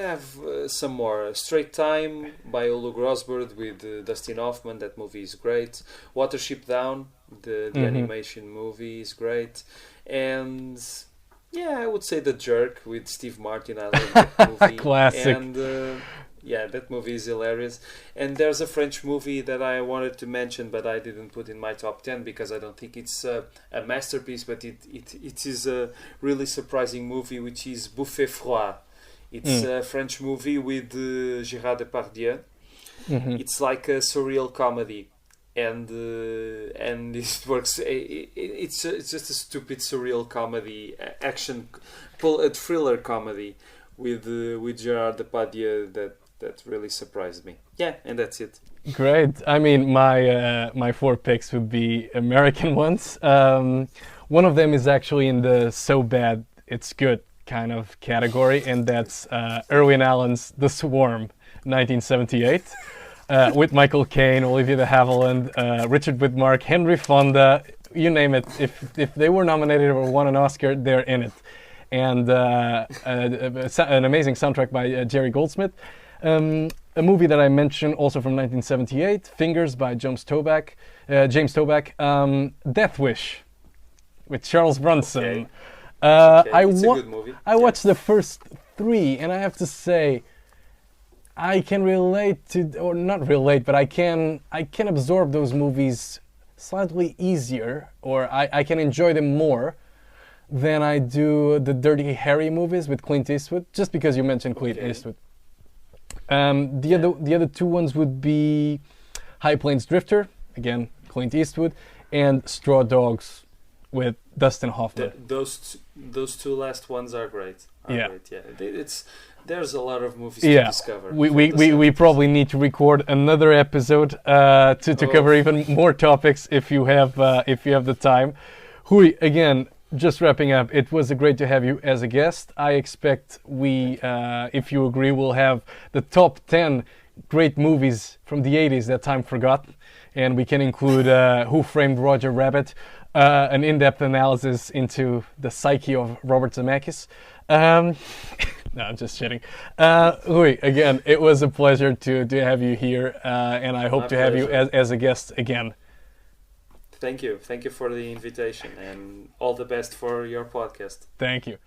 have some more. Straight Time by Olu Grosberg with Dustin Hoffman. That movie is great. Watership Down, the animation movie, is great. And I would say The Jerk with Steve Martin. I love that movie. Classic. And Yeah, that movie is hilarious. And there's a French movie that I wanted to mention, but I didn't put in my top 10 because I don't think it's a masterpiece, but it is a really surprising movie, which is Buffet Froid. It's a French movie with Gérard Depardieu. It's like a surreal comedy. And it works. It's just a stupid surreal comedy, action, a thriller comedy with Gerard Depardieu that really surprised me. Yeah, and that's it. Great. I mean, my four picks would be American ones. One of them is actually in the so bad it's good kind of category, and that's Irwin Allen's The Swarm, 1978. With Michael Caine, Olivia de Havilland, Richard Widmark, Henry Fonda, you name it. If they were nominated or won an Oscar, they're in it. And an amazing soundtrack by Jerry Goldsmith. A movie that I mentioned, also from 1978, Fingers by James Toback. Death Wish with Charles Bronson. Okay. It's a good movie. I watched the first three, and I have to say, I can relate to, or not relate, but I can absorb those movies slightly easier, or I can enjoy them more than I do the Dirty Harry movies with Clint Eastwood, just because you mentioned Clint Eastwood. The other two ones would be High Plains Drifter, again Clint Eastwood, and Straw Dogs with Dustin Hoffman. Those two last ones are great. Yeah. There's a lot of movies to discover. We probably need to record another episode to cover even more topics if you have the time. Hui, again, just wrapping up, it was great to have you as a guest. I expect if you agree, we'll have the top 10 great movies from the 80s that time forgot, and we can include Who Framed Roger Rabbit, an in-depth analysis into the psyche of Robert Zemeckis. No, I'm just kidding. Louis, again, it was a pleasure to have you here, and I hope to have you as a guest again. Thank you for the invitation, and all the best for your podcast. Thank you.